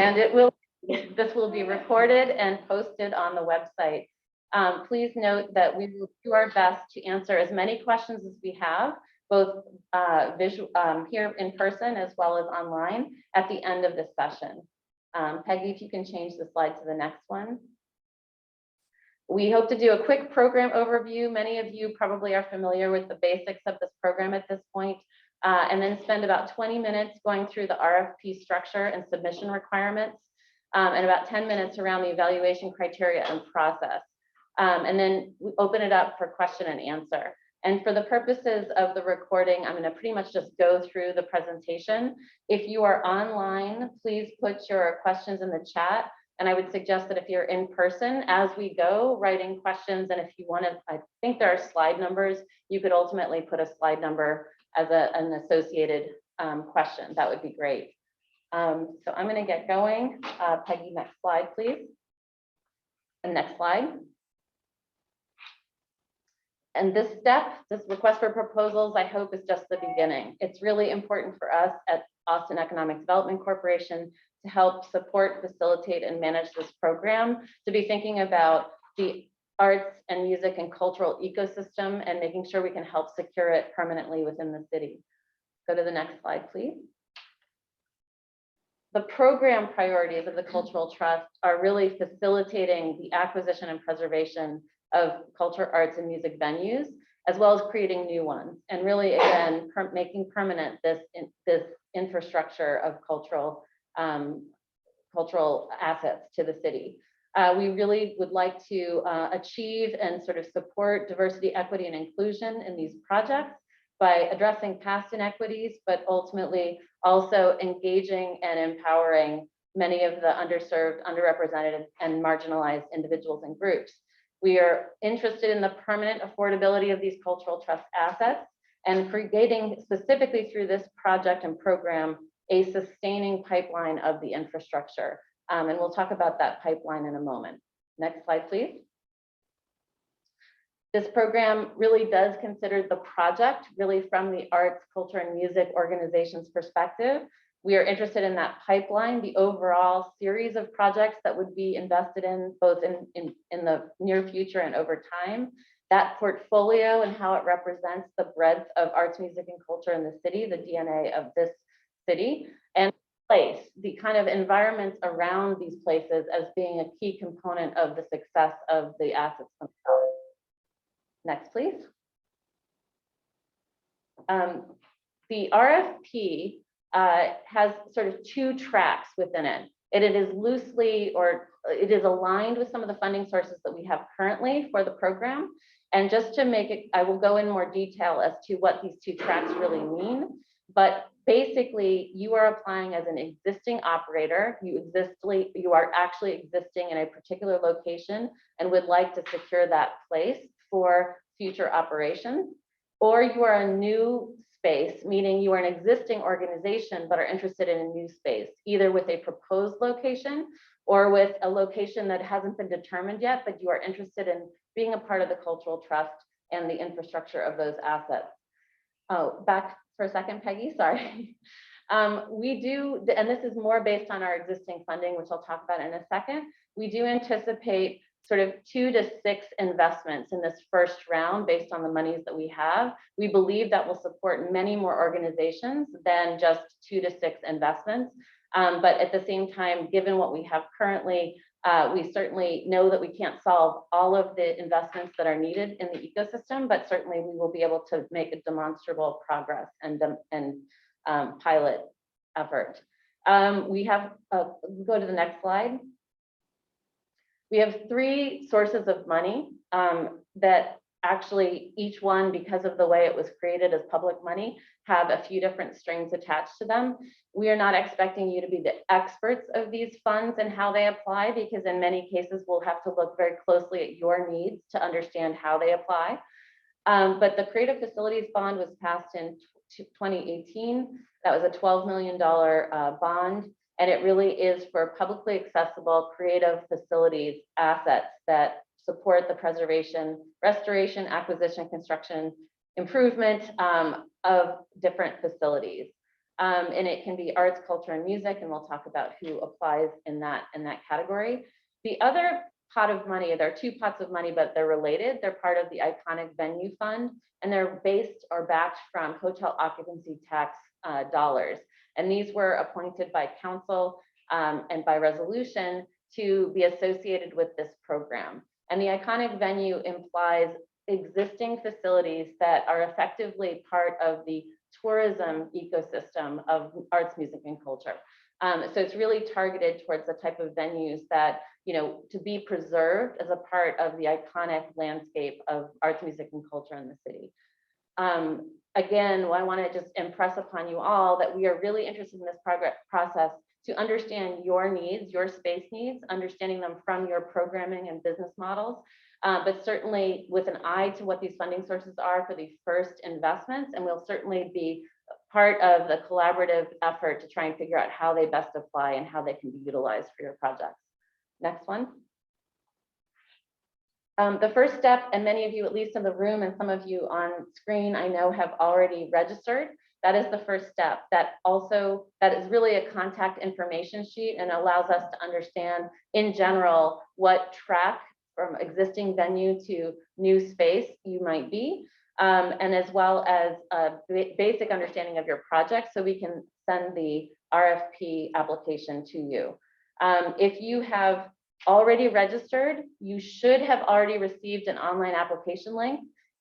And this will be recorded and posted on the website. Please note that we will do our best to answer as many questions as we have, both here in person as well as online at the end of this session. Peggy, if you can change the slide to the next one. We hope to do a quick program overview. Many of you probably are familiar with the basics of this program at this point, and then spend about 20 minutes going through the RFP structure and submission requirements, and about 10 minutes around the evaluation criteria and process. And then we open it up for question and answer. And for the purposes of the recording, I'm going to pretty much just go through the presentation. If you are online, please put your questions in the chat. And I would suggest that if you're in person, as we go, writing questions, and if you want to, I think there are slide numbers, you could ultimately put a slide number as an associated question. That would be great. So I'm going to get going. Peggy, next slide, please. And next slide. And this step, this request for proposals, I hope is just the beginning. It's really important for us at Austin Economic Development Corporation to help support, facilitate, and manage this program, to be thinking about the arts and music and cultural ecosystem and making sure we can help secure it permanently within the city. Go to the next slide, please. The program priorities of the Cultural Trust are really facilitating the acquisition and preservation of culture, arts, and music venues, as well as creating new ones, and really, again, making permanent this infrastructure of cultural assets to the city. We really would like to achieve and sort of support diversity, equity, and inclusion in these projects by addressing past inequities, but ultimately also engaging and empowering many of the underserved, underrepresented, and marginalized individuals and groups. We are interested in the permanent affordability of these cultural trust assets and creating, specifically through this project and program, a sustaining pipeline of the infrastructure. And we'll talk about that pipeline in a moment. Next slide, please. This program really does consider the project really from the arts, culture, and music organization's perspective. We are interested in that pipeline, the overall series of projects that would be invested in both in the near future and over time. That portfolio and how it represents the breadth of arts, music, and culture in the city, the DNA of this city, and place, the kind of environments around these places as being a key component of the success of the assets themselves. Next, please. The RFP has sort of two tracks within it. It is loosely, or it is aligned with some of the funding sources that we have currently for the program. And just to make it, I will go in more detail as to what these two tracks really mean. But basically, you are applying as an existing operator. You are actually existing in a particular location and would like to secure that place for future operations. Or you are a new space, meaning you are an existing organization but are interested in a new space, either with a proposed location or with a location that hasn't been determined yet, but you are interested in being a part of the cultural trust and the infrastructure of those assets. Oh, back for a second, Peggy, sorry. We do, and this is more based on our existing funding, which I'll talk about in a second. We do anticipate sort of 2 to 6 investments in this first round based on the monies that we have. We believe that will support many more organizations than just 2 to 6 investments. But at the same time, given what we have currently, we certainly know that we can't solve all of the investments that are needed in the ecosystem, but certainly we will be able to make a demonstrable progress and pilot effort. We have, go to the next slide. We have 3 sources of money that actually each one, because of the way it was created as public money, have a few different strings attached to them. We are not expecting you to be the experts of these funds and how they apply, because in many cases, we'll have to look very closely at your needs to understand how they apply. But the Creative Facilities Bond was passed in 2018. That was a $12 million bond. And it really is for publicly accessible creative facilities assets that support the preservation, restoration, acquisition, construction, improvement of different facilities. And it can be arts, culture, and music, and we'll talk about who applies in that category. The other pot of money, there are two pots of money, but they're related. They're part of the Iconic Venue Fund, and they're based or backed from hotel occupancy tax dollars. And these were appointed by council and by resolution to be associated with this program. And the iconic venue implies existing facilities that are effectively part of the tourism ecosystem of arts, music, and culture. So it's really targeted towards the type of venues that, you know, to be preserved as a part of the iconic landscape of arts, music, and culture in the city. Again, I want to just impress upon you all that we are really interested in this process to understand your needs, your space needs, understanding them from your programming and business models, but certainly with an eye to what these funding sources are for the first investments. And we'll certainly be part of the collaborative effort to try and figure out how they best apply and how they can be utilized for your projects. Next one. The first step, and many of you, at least in the room, and some of you on screen, I know have already registered. That is the first step. That is really a contact information sheet and allows us to understand in general what track from existing venue to new space you might be, and as well as a basic understanding of your project so we can send the RFP application to you. If you have already registered, you should have already received an online application link.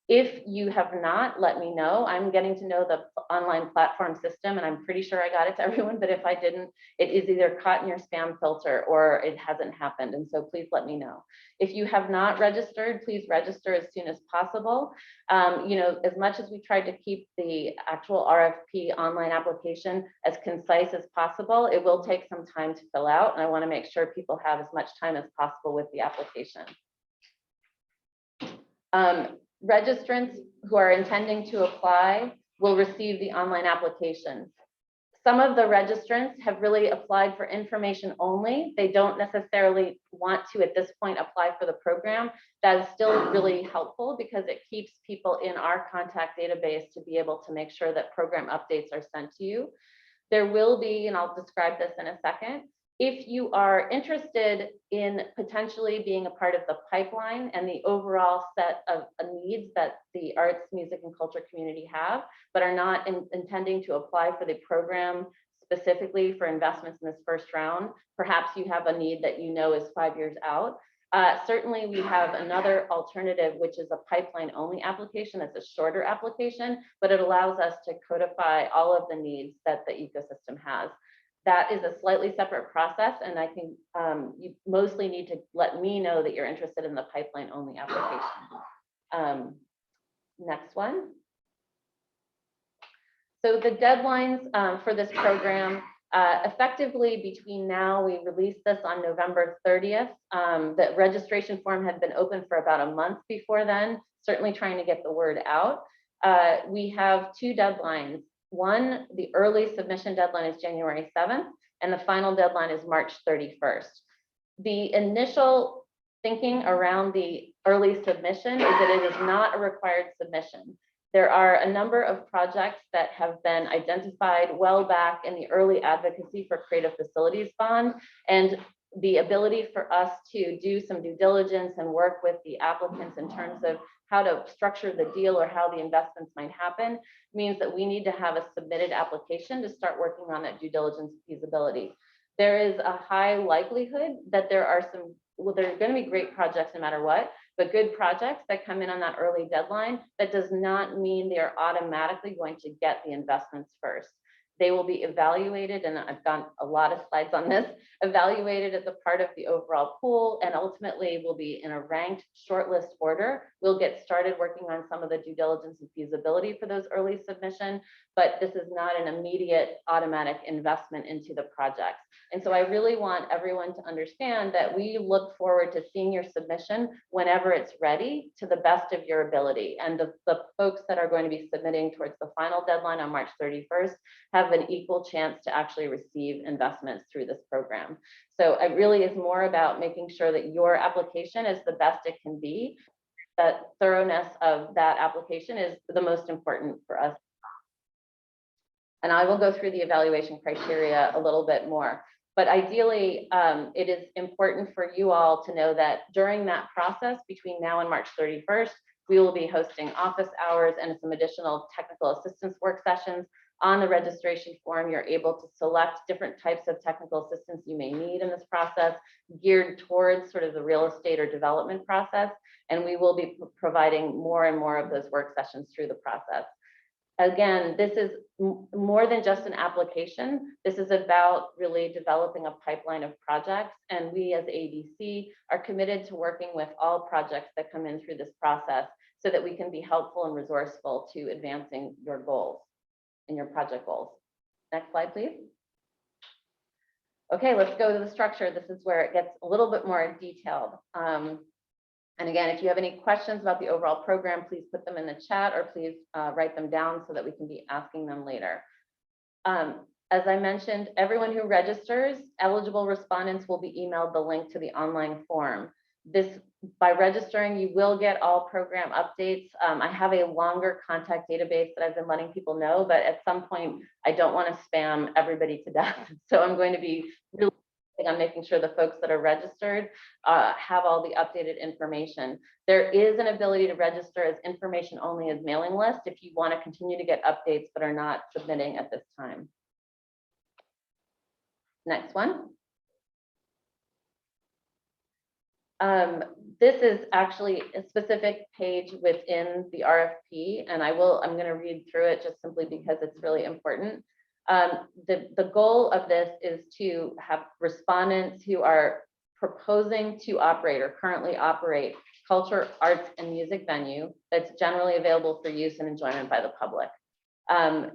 If you have not, let me know. I'm getting to know the online platform system, and I'm pretty sure I got it to everyone, but if I didn't, it is either caught in your spam filter or it hasn't happened, and so please let me know. If you have not registered, please register as soon as possible. You know, as much as we tried to keep the actual RFP online application as concise as possible, it will take some time to fill out, and I want to make sure people have as much time as possible with the application. Registrants who are intending to apply will receive the online application. Some of the registrants have really applied for information only. They don't necessarily want to, at this point, apply for the program. That is still really helpful because it keeps people in our contact database to be able to make sure that program updates are sent to you. There will be, and I'll describe this in a second, if you are interested in potentially being a part of the pipeline and the overall set of needs that the arts, music, and culture community have, but are not intending to apply for the program specifically for investments in this first round, perhaps you have a need that you know is 5 years out. Certainly we have another alternative, which is a pipeline only application. It's a shorter application, but it allows us to codify all of the needs that the ecosystem has. That is a slightly separate process, and I think you mostly need to let me know that you're interested in the pipeline only application. Next one. So the deadlines for this program, effectively between now, we released this on November 30th. The registration form had been open for about a month before then, certainly trying to get the word out. We have two deadlines. One, the early submission deadline is January 7th, and the final deadline is March 31st. The initial thinking around the early submission is that it is not a required submission. There are a number of projects that have been identified well back in the early advocacy for Creative Facilities Bond, and the ability for us to do some due diligence and work with the applicants in terms of how to structure the deal or how the investments might happen means that we need to have a submitted application to start working on that due diligence feasibility. There is a high likelihood that there are some, well, there are going to be great projects no matter what, but good projects that come in on that early deadline. That does not mean they are automatically going to get the investments first. They will be evaluated, and I've got a lot of slides on this, evaluated as a part of the overall pool, and ultimately will be in a ranked shortlist order. We'll get started working on some of the due diligence and feasibility for those early submission, but this is not an immediate automatic investment into the projects. And so I really want everyone to understand that we look forward to seeing your submission whenever it's ready to the best of your ability. And the folks that are going to be submitting towards the final deadline on March 31st have an equal chance to actually receive investments through this program. So it really is more about making sure that your application is the best it can be. That thoroughness of that application is the most important for us. And I will go through the evaluation criteria a little bit more. But ideally, it is important for you all to know that during that process between now and March 31st, we will be hosting office hours and some additional technical assistance work sessions. On the registration form, you're able to select different types of technical assistance you may need in this process, geared towards sort of the real estate or development process. And we will be providing more and more of those work sessions through the process. Again, this is more than just an application. This is about really developing a pipeline of projects. And we as ADC are committed to working with all projects that come in through this process so that we can be helpful and resourceful to advancing your goals and your project goals. Next slide, please. Okay, let's go to the structure. This is where it gets a little bit more detailed. And again, if you have any questions about the overall program, please put them in the chat or please write them down so that we can be asking them later. As I mentioned, everyone who registers, eligible respondents will be emailed the link to the online form. By registering, you will get all program updates. I have a longer contact database that I've been letting people know, but at some point, I don't want to spam everybody to death. So I'm going to be really on making sure the folks that are registered have all the updated information. There is an ability to register as information only as mailing list if you want to continue to get updates but are not submitting at this time. Next one. This is actually a specific page within the RFP, and I'm going to read through it just simply because it's really important. The goal of this is to have respondents who are proposing to operate or currently operate culture, arts, and music venue that's generally available for use and enjoyment by the public.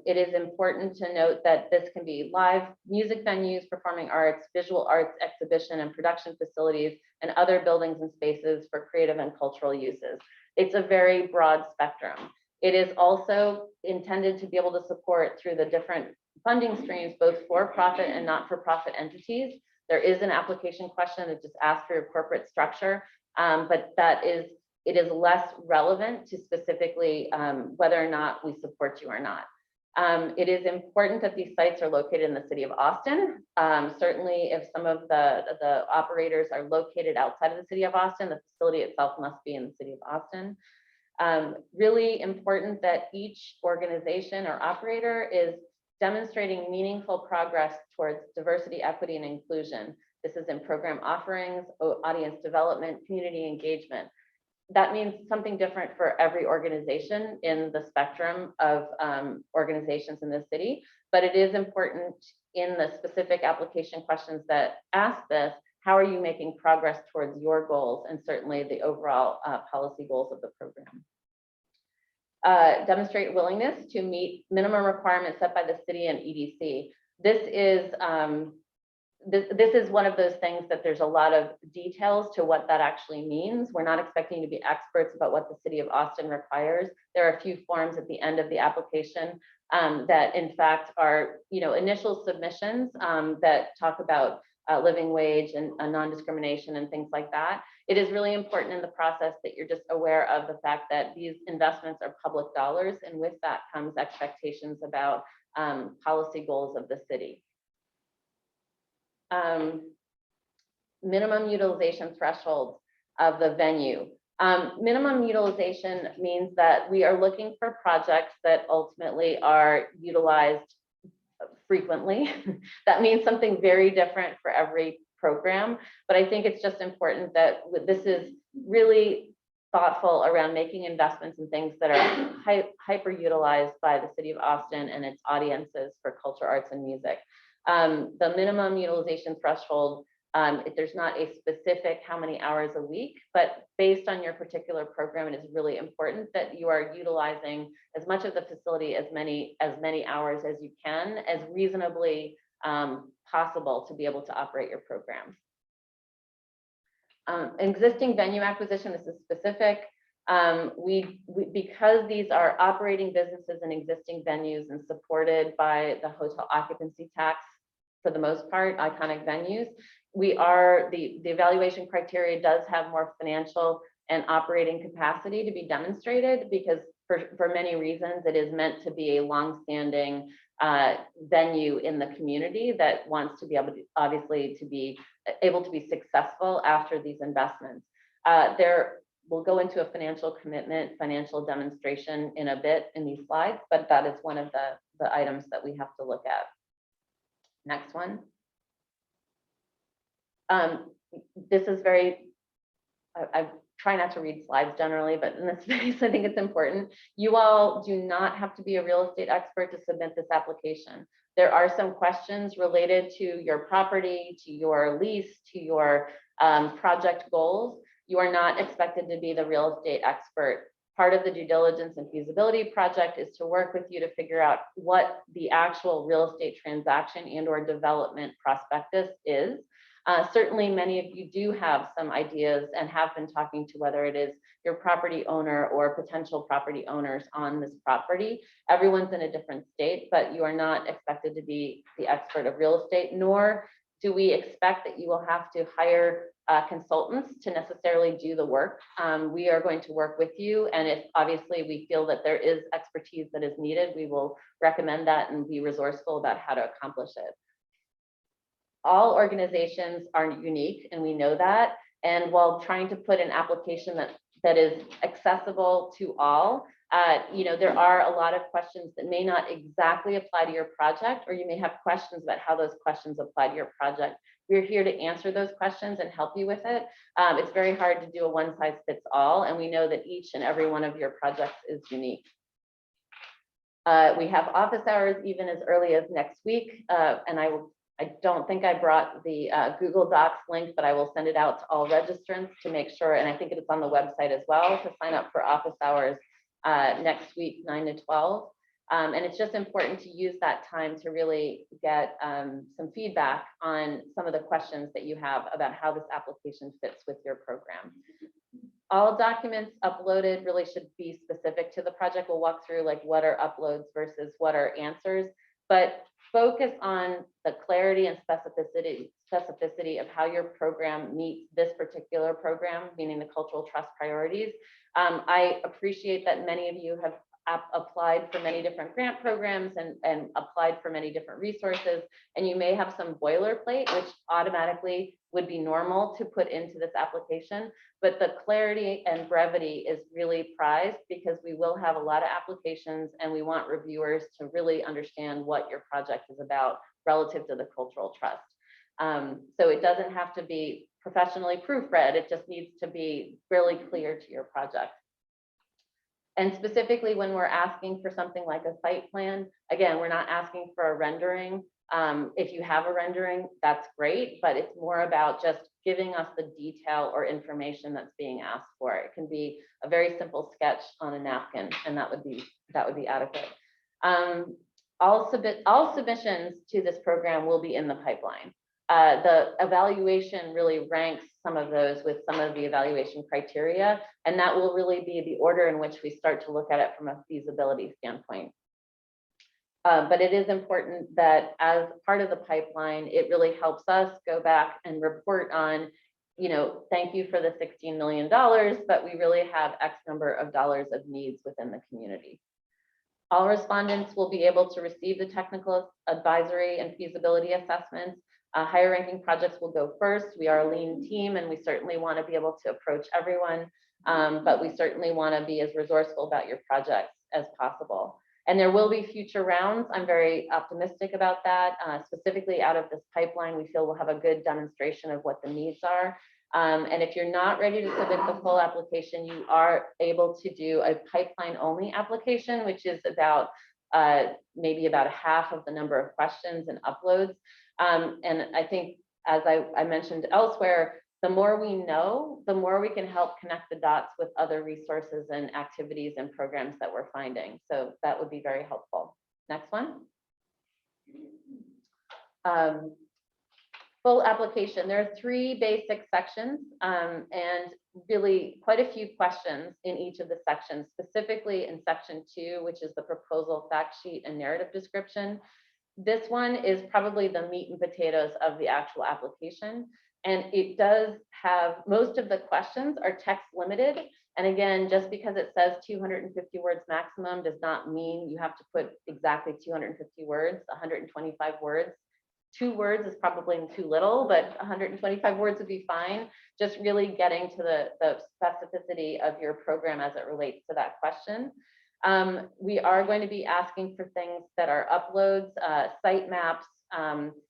It is important to note that this can be live music venues, performing arts, visual arts, exhibition and production facilities, and other buildings and spaces for creative and cultural uses. It's a very broad spectrum. It is also intended to be able to support through the different funding streams, both for-profit and not-for-profit entities. There is an application question that just asks for your corporate structure, but it is less relevant to specifically whether or not we support you or not. It is important that these sites are located in the city of Austin. Certainly, if some of the operators are located outside of the city of Austin, the facility itself must be in the city of Austin. Really important that each organization or operator is demonstrating meaningful progress towards diversity, equity, and inclusion. This is in program offerings, audience development, community engagement. That means something different for every organization in the spectrum of organizations in the city, but it is important in the specific application questions that ask this, how are you making progress towards your goals and certainly the overall policy goals of the program. Demonstrate willingness to meet minimum requirements set by the city and EDC. This is one of those things that there's a lot of details to what that actually means. We're not expecting you to be experts about what the city of Austin requires. There are a few forms at the end of the application that in fact are initial submissions that talk about living wage and non-discrimination and things like that. It is really important in the process that you're just aware of the fact that these investments are public dollars, and with that comes expectations about policy goals of the city. Minimum utilization thresholds of the venue. Minimum utilization means that we are looking for projects that ultimately are utilized frequently. That means something very different for every program, but I think it's just important that this is really thoughtful around making investments in things that are hyper utilized by the city of Austin and its audiences for culture, arts, and music. The minimum utilization threshold, there's not a specific how many hours a week, but based on your particular program, it is really important that you are utilizing as much of the facility as many hours as you can, as reasonably possible to be able to operate your programs. Existing venue acquisition, this is specific. Because these are operating businesses and existing venues and supported by the hotel occupancy tax, for the most part, iconic venues, the evaluation criteria does have more financial and operating capacity to be demonstrated, because for many reasons, it is meant to be a longstanding venue in the community that wants to be able to, obviously, to be able to be successful after these investments. We'll go into a financial commitment, financial demonstration in a bit in these slides, but that is one of the items that we have to look at. Next one. This is very, I try not to read slides generally, but in this case, I think it's important. You all do not have to be a real estate expert to submit this application. There are some questions related to your property, to your lease, to your project goals. You are not expected to be the real estate expert. Part of the due diligence and feasibility project is to work with you to figure out what the actual real estate transaction and or development prospectus is. Certainly many of you do have some ideas and have been talking to whether it is your property owner or potential property owners on this property. Everyone's in a different state, but you are not expected to be the expert of real estate, nor do we expect that you will have to hire consultants to necessarily do the work. We are going to work with you, and if obviously we feel that there is expertise that is needed, we will recommend that and be resourceful about how to accomplish it. All organizations are unique, and we know that. And while trying to put an application that is accessible to all, there are a lot of questions that may not exactly apply to your project, or you may have questions about how those questions apply to your project. We're here to answer those questions and help you with it. It's very hard to do a one-size-fits-all, and we know that each and every one of your projects is unique. We have office hours even as early as next week, and I don't think I brought the Google Docs link, but I will send it out to all registrants to make sure, and I think it's on the website as well, to sign up for office hours next week, 9 to 12. And it's just important to use that time to really get some feedback on some of the questions that you have about how this application fits with your program. All documents uploaded really should be specific to the project. We'll walk through like what are uploads versus what are answers, but focus on the clarity and specificity of how your program meets this particular program, meaning the cultural trust priorities. I appreciate that many of you have applied for many different grant programs and applied for many different resources, and you may have some boilerplate, which automatically would be normal to put into this application, but the clarity and brevity is really prized because we will have a lot of applications and we want reviewers to really understand what your project is about relative to the cultural trust. So it doesn't have to be professionally proofread, it just needs to be really clear to your project. And specifically when we're asking for something like a site plan, again, we're not asking for a rendering. If you have a rendering, that's great, but it's more about just giving us the detail or information that's being asked for. It can be a very simple sketch on a napkin, and that would be adequate. All submissions to this program will be in the pipeline. The evaluation really ranks some of those with some of the evaluation criteria, and that will really be the order in which we start to look at it from a feasibility standpoint. But it is important that as part of the pipeline, it really helps us go back and report on, thank you for the $16 million, but we really have X number of dollars of needs within the community. All respondents will be able to receive the technical advisory and feasibility assessments. Higher ranking projects will go first. We are a lean team and we certainly want to be able to approach everyone, but we certainly want to be as resourceful about your projects as possible. And there will be future rounds. I'm very optimistic about that. Specifically out of this pipeline, we feel we'll have a good demonstration of what the needs are. And if you're not ready to submit the full application, you are able to do a pipeline only application, which is about maybe about half of the number of questions and uploads. And I think, as I mentioned elsewhere, the more we know, the more we can help connect the dots with other resources and activities and programs that we're finding. So that would be very helpful. Next one. Full application. There are 3 basic sections and really quite a few questions in each of the sections, specifically in section 2, which is the proposal fact sheet and narrative description. This one is probably the meat and potatoes of the actual application. And it does have, most of the questions are text limited. And again, just because it says 250 words maximum does not mean you have to put exactly 250 words, 125 words. 2 words is probably too little, but 125 words would be fine. Just really getting to the specificity of your program as it relates to that question. We are going to be asking for things that are uploads, site maps,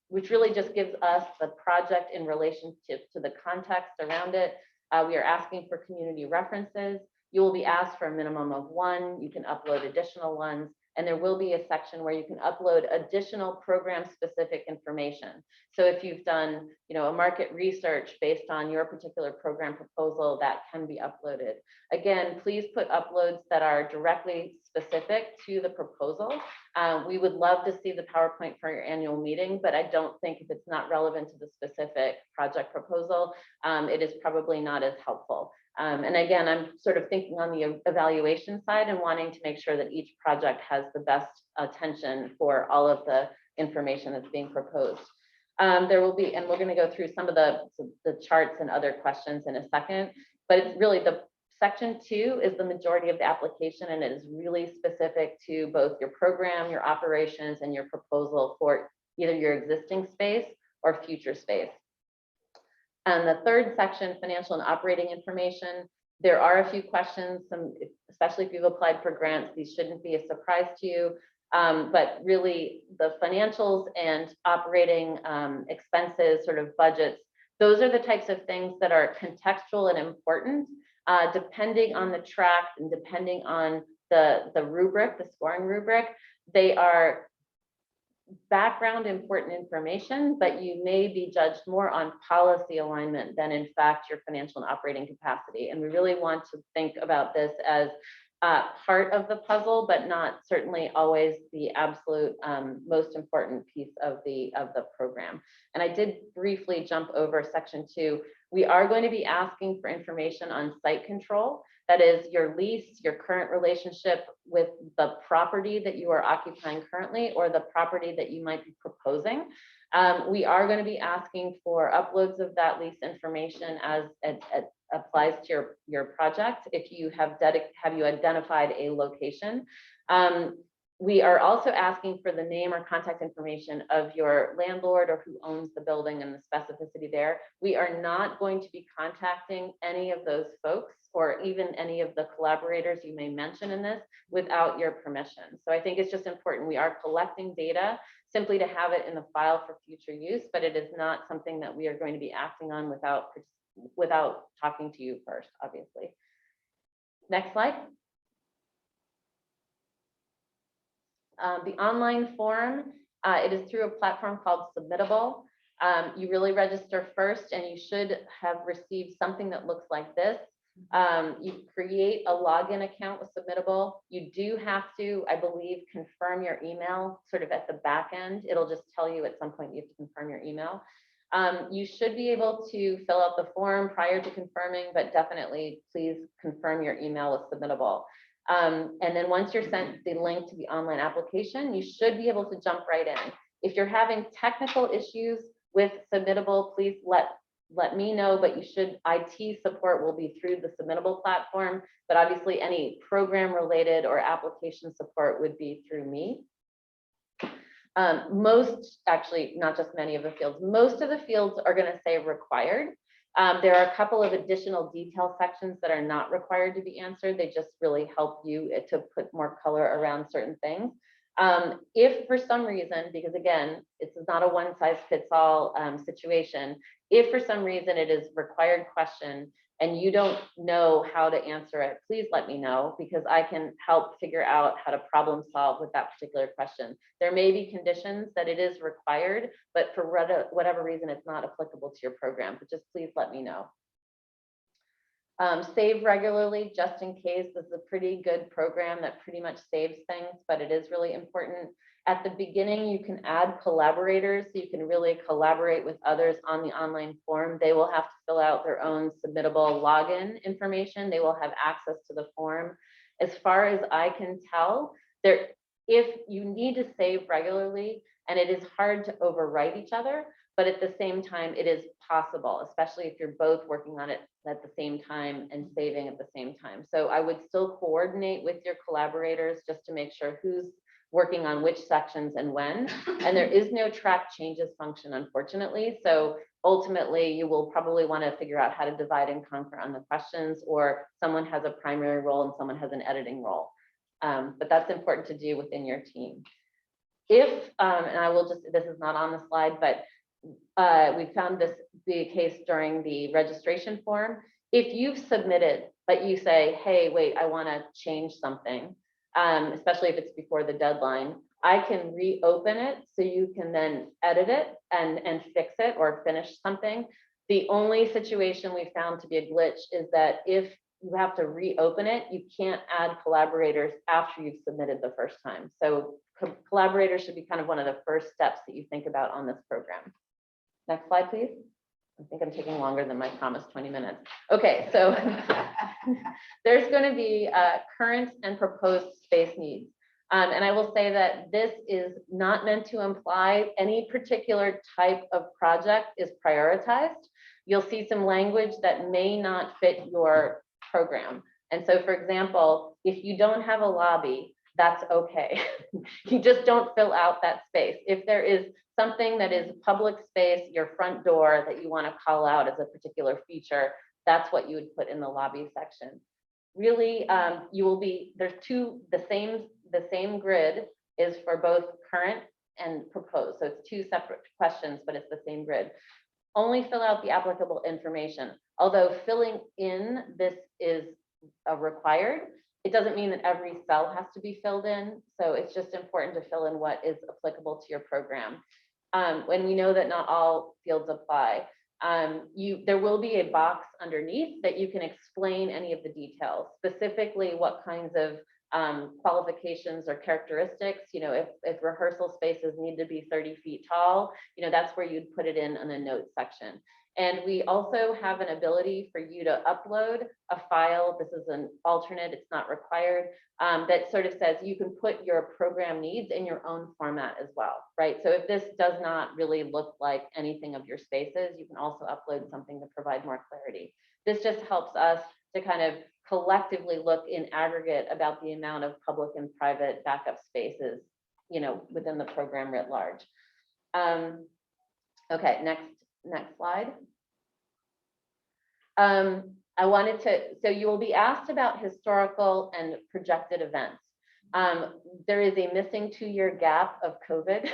which really just gives us the project in relationship to the context around it. We are asking for community references. You will be asked for a minimum of 1. You can upload additional ones. And there will be a section where you can upload additional program-specific information. So if you've done, a market research based on your particular program proposal, that can be uploaded. Again, please put uploads that are directly specific to the proposal. We would love to see the PowerPoint for your annual meeting, but I don't think if it's not relevant to the specific project proposal, it is probably not as helpful. And again, I'm sort of thinking on the evaluation side and wanting to make sure that each project has the best attention for all of the information that's being proposed. There will be, and we're going to go through some of the charts and other questions in a second, but it's really the section 2 is the majority of the application, and it is really specific to both your program, your operations, and your proposal for either your existing space or future space. And the third section, financial and operating information, there are a few questions, especially if you've applied for grants, these shouldn't be a surprise to you. But really the financials and operating expenses, sort of budgets, those are the types of things that are contextual and important, depending on the track and depending on the rubric, the scoring rubric. They are background important information, but you may be judged more on policy alignment than in fact your financial and operating capacity. And we really want to think about this as part of the puzzle, but not certainly always the absolute most important piece of the program. And I did briefly jump over section 2. We are going to be asking for information on site control. That is your lease, your current relationship with the property that you are occupying currently or the property that you might be proposing. We are going to be asking for uploads of that lease information as it applies to your project if you have you identified a location. We are also asking for the name or contact information of your landlord or who owns the building and the specificity there. We are not going to be contacting any of those folks or even any of the collaborators you may mention in this without your permission. So I think it's just important. We are collecting data simply to have it in the file for future use, but it is not something that we are going to be acting on without talking to you first, obviously. Next slide. The online form, it is through a platform called Submittable. You really register first and you should have received something that looks like this. You create a login account with Submittable. You do have to, I believe, confirm your email sort of at the back end. It'll just tell you at some point you have to confirm your email. You should be able to fill out the form prior to confirming, but definitely please confirm your email with Submittable. And then once you're sent the link to the online application, you should be able to jump right in. If you're having technical issues with Submittable, please let me know, but IT support will be through the Submittable platform, but obviously any program related or application support would be through me. Actually, not just many of the fields, most of the fields are going to say required. There are a couple of additional detail sections that are not required to be answered. They just really help you to put more color around certain things. If for some reason, because again, it's not a one size fits all situation, if for some reason it is a required question and you don't know how to answer it, please let me know because I can help figure out how to problem solve with that particular question. There may be conditions that it is required, but for whatever reason, it's not applicable to your program, but just please let me know. Save regularly, just in case. This is a pretty good program that pretty much saves things, but it is really important. At the beginning, you can add collaborators, so you can really collaborate with others on the online form. They will have to fill out their own Submittable login information. They will have access to the form. As far as I can tell, if you need to save regularly, and it is hard to overwrite each other, but at the same time, it is possible, especially if you're both working on it at the same time and saving at the same time. So I would still coordinate with your collaborators just to make sure who's working on which sections and when. And there is no track changes function, unfortunately. So ultimately, you will probably want to figure out how to divide and conquer on the questions, or someone has a primary role and someone has an editing role. But that's important to do within your team. If, and I will just, this is not on the slide, but we found this be a case during the registration form. If you've submitted, but you say, hey, wait, I want to change something, especially if it's before the deadline, I can reopen it so you can then edit it and fix it or finish something. The only situation we found to be a glitch is that if you have to reopen it, you can't add collaborators after you've submitted the first time. So collaborators should be kind of one of the first steps that you think about on this program. Next slide, please. I think I'm taking longer than my promised 20 minutes. Okay, so there's going to be current and proposed space needs. And I will say that this is not meant to imply any particular type of project is prioritized. You'll see some language that may not fit your program. And so, for example, if you don't have a lobby, that's okay. You just don't fill out that space. If there is something that is public space, your front door, that you want to call out as a particular feature, that's what you would put in the lobby section. Really, you will be, there's the same grid is for both current and proposed. So it's two separate questions, but it's the same grid. Only fill out the applicable information. Although filling in this is required, it doesn't mean that every cell has to be filled in. So it's just important to fill in what is applicable to your program. When we know that not all fields apply, there will be a box underneath that you can explain any of the details, specifically what kinds of qualifications or characteristics. You know, if rehearsal spaces need to be 30 feet tall, you know, that's where you'd put it in the notes section. And we also have an ability for you to upload a file. This is an alternate, it's not required, that sort of says you can put your program needs in your own format as well, right? So if this does not really look like anything of your spaces, you can also upload something to provide more clarity. This just helps us to kind of collectively look in aggregate about the amount of public and private backup spaces, you know, within the program writ large. Okay, next slide. I wanted to, so you will be asked about historical and projected events. There is a missing 2-year gap of COVID.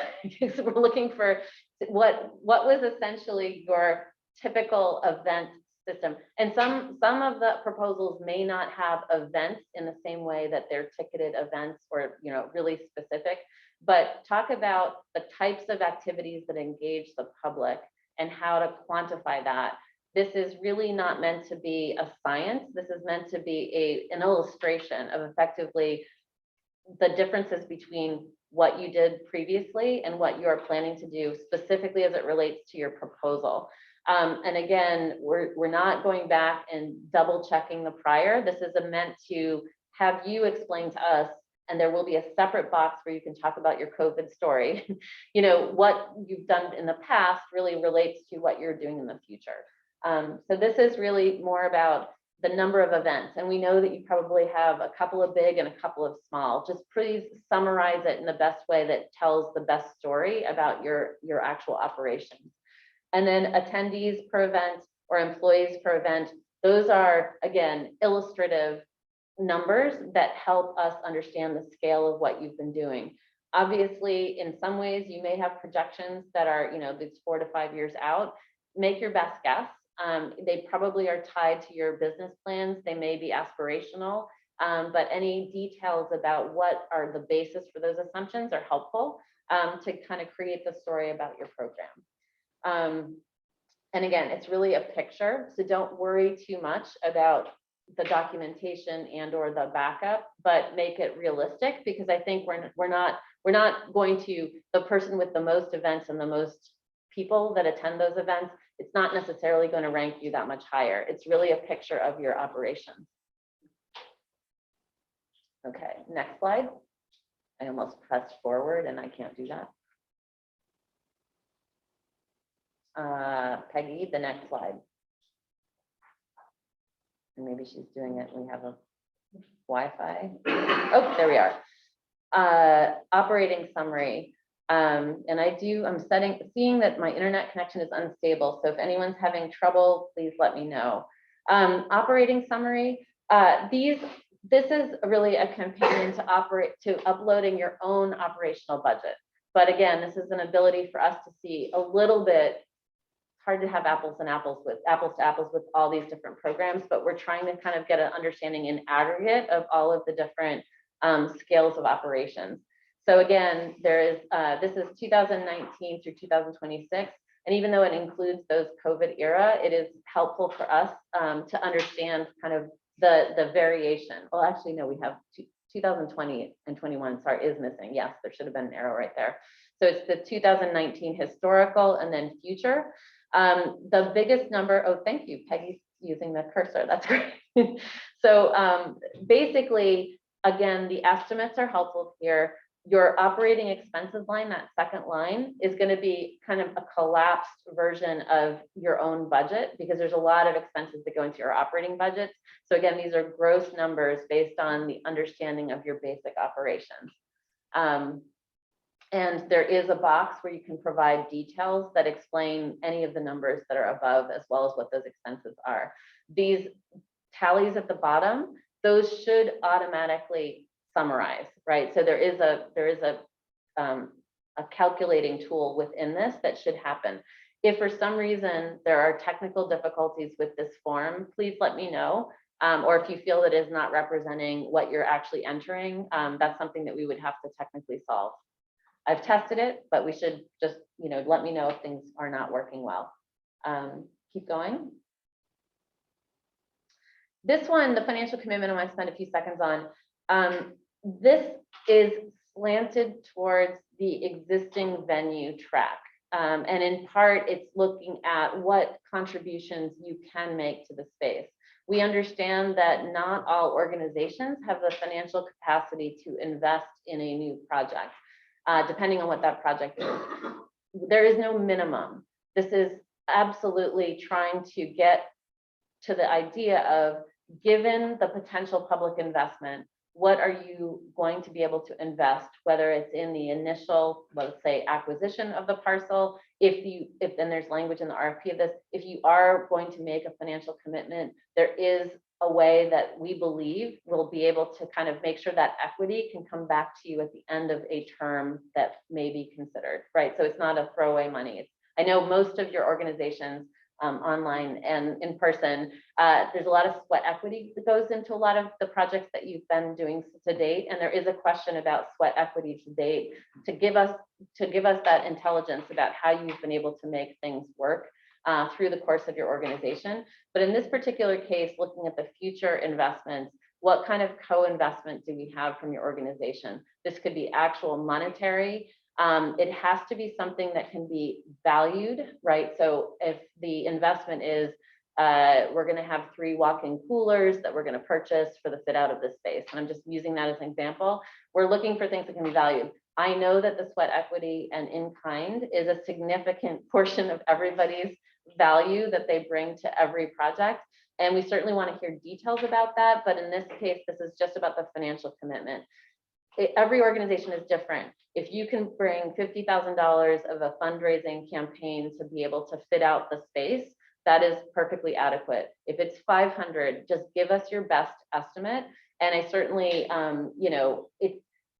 So we're looking for what was essentially your typical event system. And some of the proposals may not have events in the same way that they're ticketed events or, you know, really specific, but talk about the types of activities that engage the public and how to quantify that. This is really not meant to be a science. This is meant to be an illustration of effectively the differences between what you did previously and what you are planning to do specifically as it relates to your proposal. And again, we're not going back and double checking the prior. This is meant to have you explain to us, and there will be a separate box where you can talk about your COVID story. You know, what you've done in the past really relates to what you're doing in the future. So this is really more about the number of events. And we know that you probably have a couple of big and a couple of small. Just please summarize it in the best way that tells the best story about your actual operations. And then attendees per event or employees per event, those are, again, illustrative numbers that help us understand the scale of what you've been doing. Obviously, in some ways, you may have projections that are, you know, it's 4 to 5 years out. Make your best guess. They probably are tied to your business plans. They may be aspirational, but any details about what are the basis for those assumptions are helpful to kind of create the story about your program. And again, it's really a picture, so don't worry too much about the documentation and or the backup, but make it realistic, because I think we're not going to, the person with the most events and the most people that attend those events, it's not necessarily going to rank you that much higher. It's really a picture of your operation. Okay, next slide. I almost pressed forward and I can't do that. Peggy, the next slide. And maybe she's doing it. We have a Wi-Fi. Oh, there we are. Operating summary. And I'm seeing that my internet connection is unstable. So if anyone's having trouble, please let me know. Operating summary. This is really a companion to uploading your own operational budget. But again, this is an ability for us to see a little bit. It's hard to have apples to apples with all these different programs, but we're trying to kind of get an understanding in aggregate of all of the different scales of operations. So again, this is 2019 through 2026. And even though it includes those COVID era, it is helpful for us to understand kind of the variation. Well, actually, no, we have 2020 and 21, sorry, is missing. Yes, there should have been an arrow right there. So it's the 2019 historical and then future. The biggest number, oh, thank you, Peggy's using the cursor, that's great. So basically, again, the estimates are helpful here. Your operating expenses line, that second line, is going to be kind of a collapsed version of your own budget because there's a lot of expenses that go into your operating budgets. So again, these are gross numbers based on the understanding of your basic operations. And there is a box where you can provide details that explain any of the numbers that are above, as well as what those expenses are. These tallies at the bottom, those should automatically summarize, right? So there is a calculating tool within this that should happen. If for some reason there are technical difficulties with this form, please let me know. Or if you feel that it is not representing what you're actually entering, that's something that we would have to technically solve. I've tested it, but we should just, let me know if things are not working well. Keep going. This one, the financial commitment, I want to spend a few seconds on. This is slanted towards the existing venue track. And in part, it's looking at what contributions you can make to the space. We understand that not all organizations have the financial capacity to invest in a new project, depending on what that project is. There is no minimum. This is absolutely trying to get to the idea of, given the potential public investment, what are you going to be able to invest, whether it's in the initial, let's say, acquisition of the parcel, if then there's language in the RFP of this, if you are going to make a financial commitment, there is a way that we believe will be able to kind of make sure that equity can come back to you at the end of a term that may be considered, right? So it's not a throwaway money. I know most of your organizations online and in person, there's a lot of sweat equity that goes into a lot of the projects that you've been doing to date. And there is a question about sweat equity to date to give us that intelligence about how you've been able to make things work through the course of your organization. But in this particular case, looking at the future investments, what kind of co-investment do we have from your organization? This could be actual monetary. It has to be something that can be valued, right? So if the investment is, we're going to have 3 walk-in coolers that we're going to purchase for the fit out of this space. And I'm just using that as an example. We're looking for things that can be valued. I know that the sweat equity and in-kind is a significant portion of everybody's value that they bring to every project. And we certainly want to hear details about that. But in this case, this is just about the financial commitment. Every organization is different. If you can bring $50,000 of a fundraising campaign to be able to fit out the space, that is perfectly adequate. If it's 500, just give us your best estimate. And I certainly,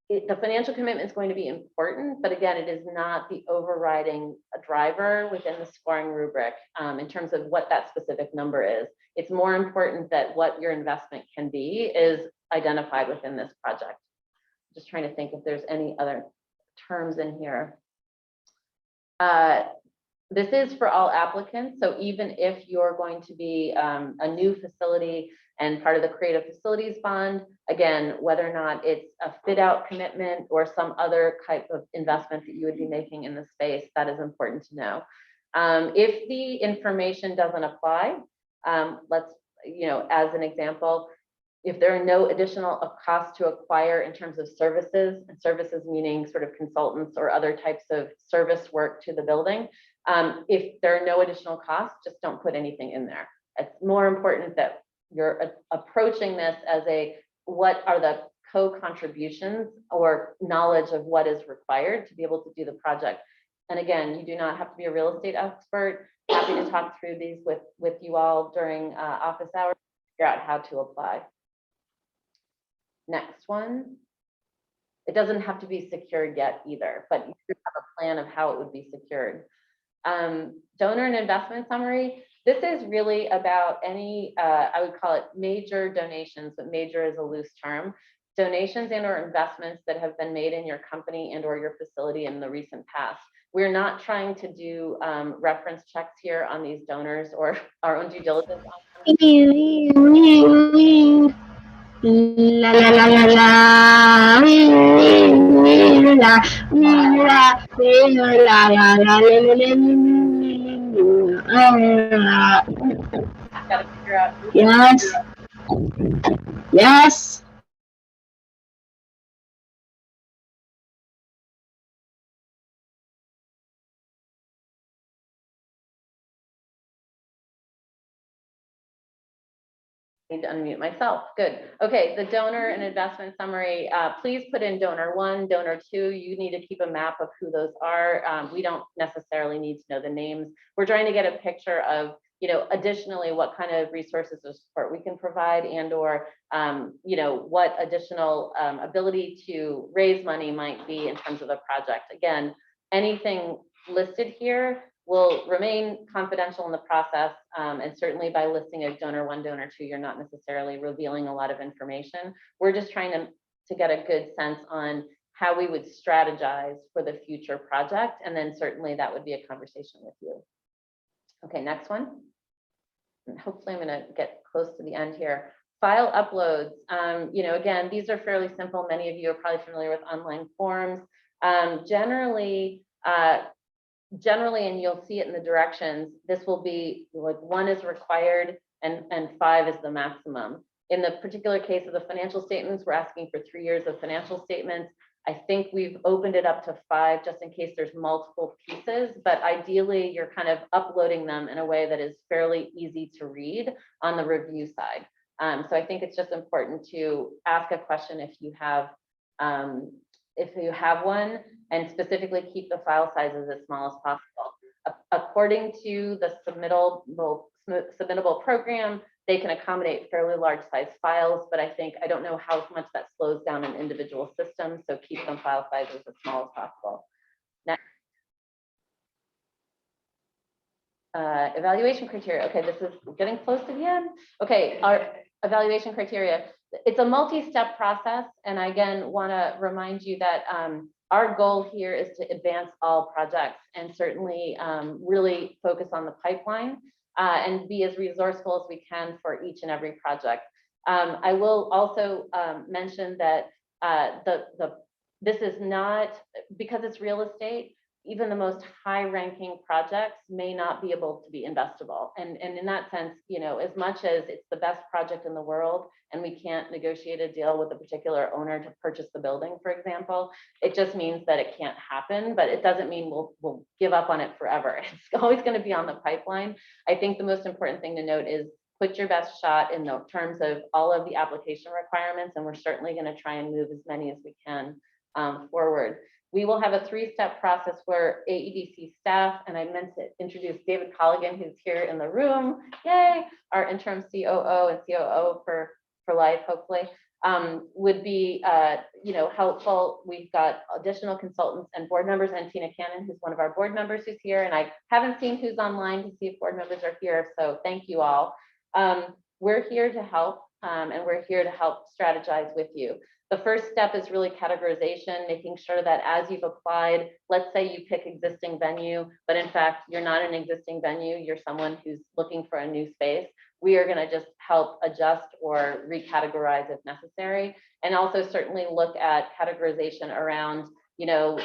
the financial commitment is going to be important, but again, it is not the overriding driver within the scoring rubric in terms of what that specific number is. It's more important that what your investment can be is identified within this project. Just trying to think if there's any other terms in here. This is for all applicants. So even if you're going to be a new facility and part of the creative facilities bond, again, whether or not it's a fit out commitment or some other type of investment that you would be making in the space, that is important to know. If the information doesn't apply, let's, as an example, if there are no additional costs to acquire in terms of services, and services meaning sort of consultants or other types of service work to the building, if there are no additional costs, just don't put anything in there. It's more important that you're approaching this as a, what are the co-contributions or knowledge of what is required to be able to do the project. And again, you do not have to be a real estate expert. Happy to talk through these with you all during office hours, figure out how to apply. Next one. It doesn't have to be secured yet either, but you should have a plan of how it would be secured. Donor and investment summary. This is really about any, I would call it major donations, but major is a loose term. Donations and or investments that have been made in your company and or your facility in the recent past. We're not trying to do reference checks here on these donors or our own due diligence on them. La la la la la gotta figure out. Yes. Yes. Need to unmute myself. Good. Okay, the donor and investment summary. Please put in donor 1, donor 2. You need to keep a map of who those are. We don't necessarily need to know the names. We're trying to get a picture of, you know, additionally what kind of resources or support we can provide, and or you know, what additional ability to raise money might be in terms of the project. Again, anything listed here will remain confidential in the process, and certainly by listing as donor 1, donor 2, you're not necessarily revealing a lot of information. We're just trying to get a good sense on how we would strategize for the future project, and then certainly that would be a conversation with you. Okay, next one. And hopefully I'm going to get close to the end here. File uploads. You know, again, these are fairly simple. Many of you are probably familiar with online forms. Generally, and you'll see it in the directions, this will be like 1 is required and 5 is the maximum. In the particular case of the financial statements, we're asking for 3 years of financial statements. I think we've opened it up to 5 just in case there's multiple pieces, but ideally you're kind of uploading them in a way that is fairly easy to read on the review side. So I think it's just important to ask a question if you have one, and specifically keep the file sizes as small as possible. According to the submittable program, they can accommodate fairly large size files, but I don't know how much that slows down an individual system, so keep some file sizes as small as possible. Next. Evaluation criteria. Okay, this is getting close to the end. Okay, our evaluation criteria. It's a multi-step process, and I again want to remind you that our goal here is to advance all projects and certainly really focus on the pipeline and be as resourceful as we can for each and every project. I will also mention that this is not, because it's real estate, even the most high-ranking projects may not be able to be investable. And in that sense, you know, as much as it's the best project in the world and we can't negotiate a deal with a particular owner to purchase the building, for example, it just means that it can't happen, but it doesn't mean we'll give up on it forever. It's always going to be on the pipeline. I think the most important thing to note is put your best shot in the terms of all of the application requirements, and we're certainly going to try and move as many as we can forward. We will have a 3-step process where AEDC staff, and I meant to introduce David Colligan, who's here in the room, yay, our interim COO and COO for life, hopefully, would be you know, helpful. We've got additional consultants and board members, and Tina Cannon, who's one of our board members, who's here, and I haven't seen who's online to see if board members are here, so thank you all. We're here to help, and we're here to help strategize with you. The first step is really categorization, making sure that as you've applied, let's say you pick existing venue, but in fact, you're not an existing venue, you're someone who's looking for a new space. We are going to just help adjust or recategorize if necessary, and also certainly look at categorization around, you know,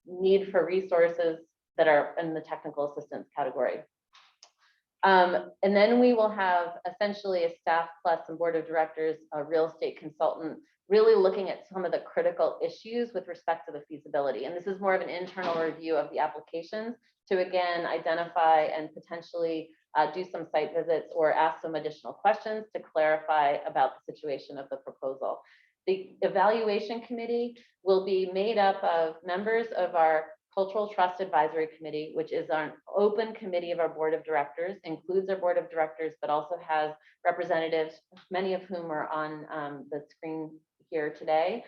need for resources that are in the technical assistance category. And then we will have essentially a staff plus some board of directors, a real estate consultant, really looking at some of the critical issues with respect to the feasibility. And this is more of an internal review of the applications to, again, identify and potentially do some site visits or ask some additional questions to clarify about the situation of the proposal. The evaluation committee will be made up of members of our Cultural Trust Advisory Committee, which is an open committee of our board of directors, includes our board of directors, but also has representatives, many of whom are on the screen here today,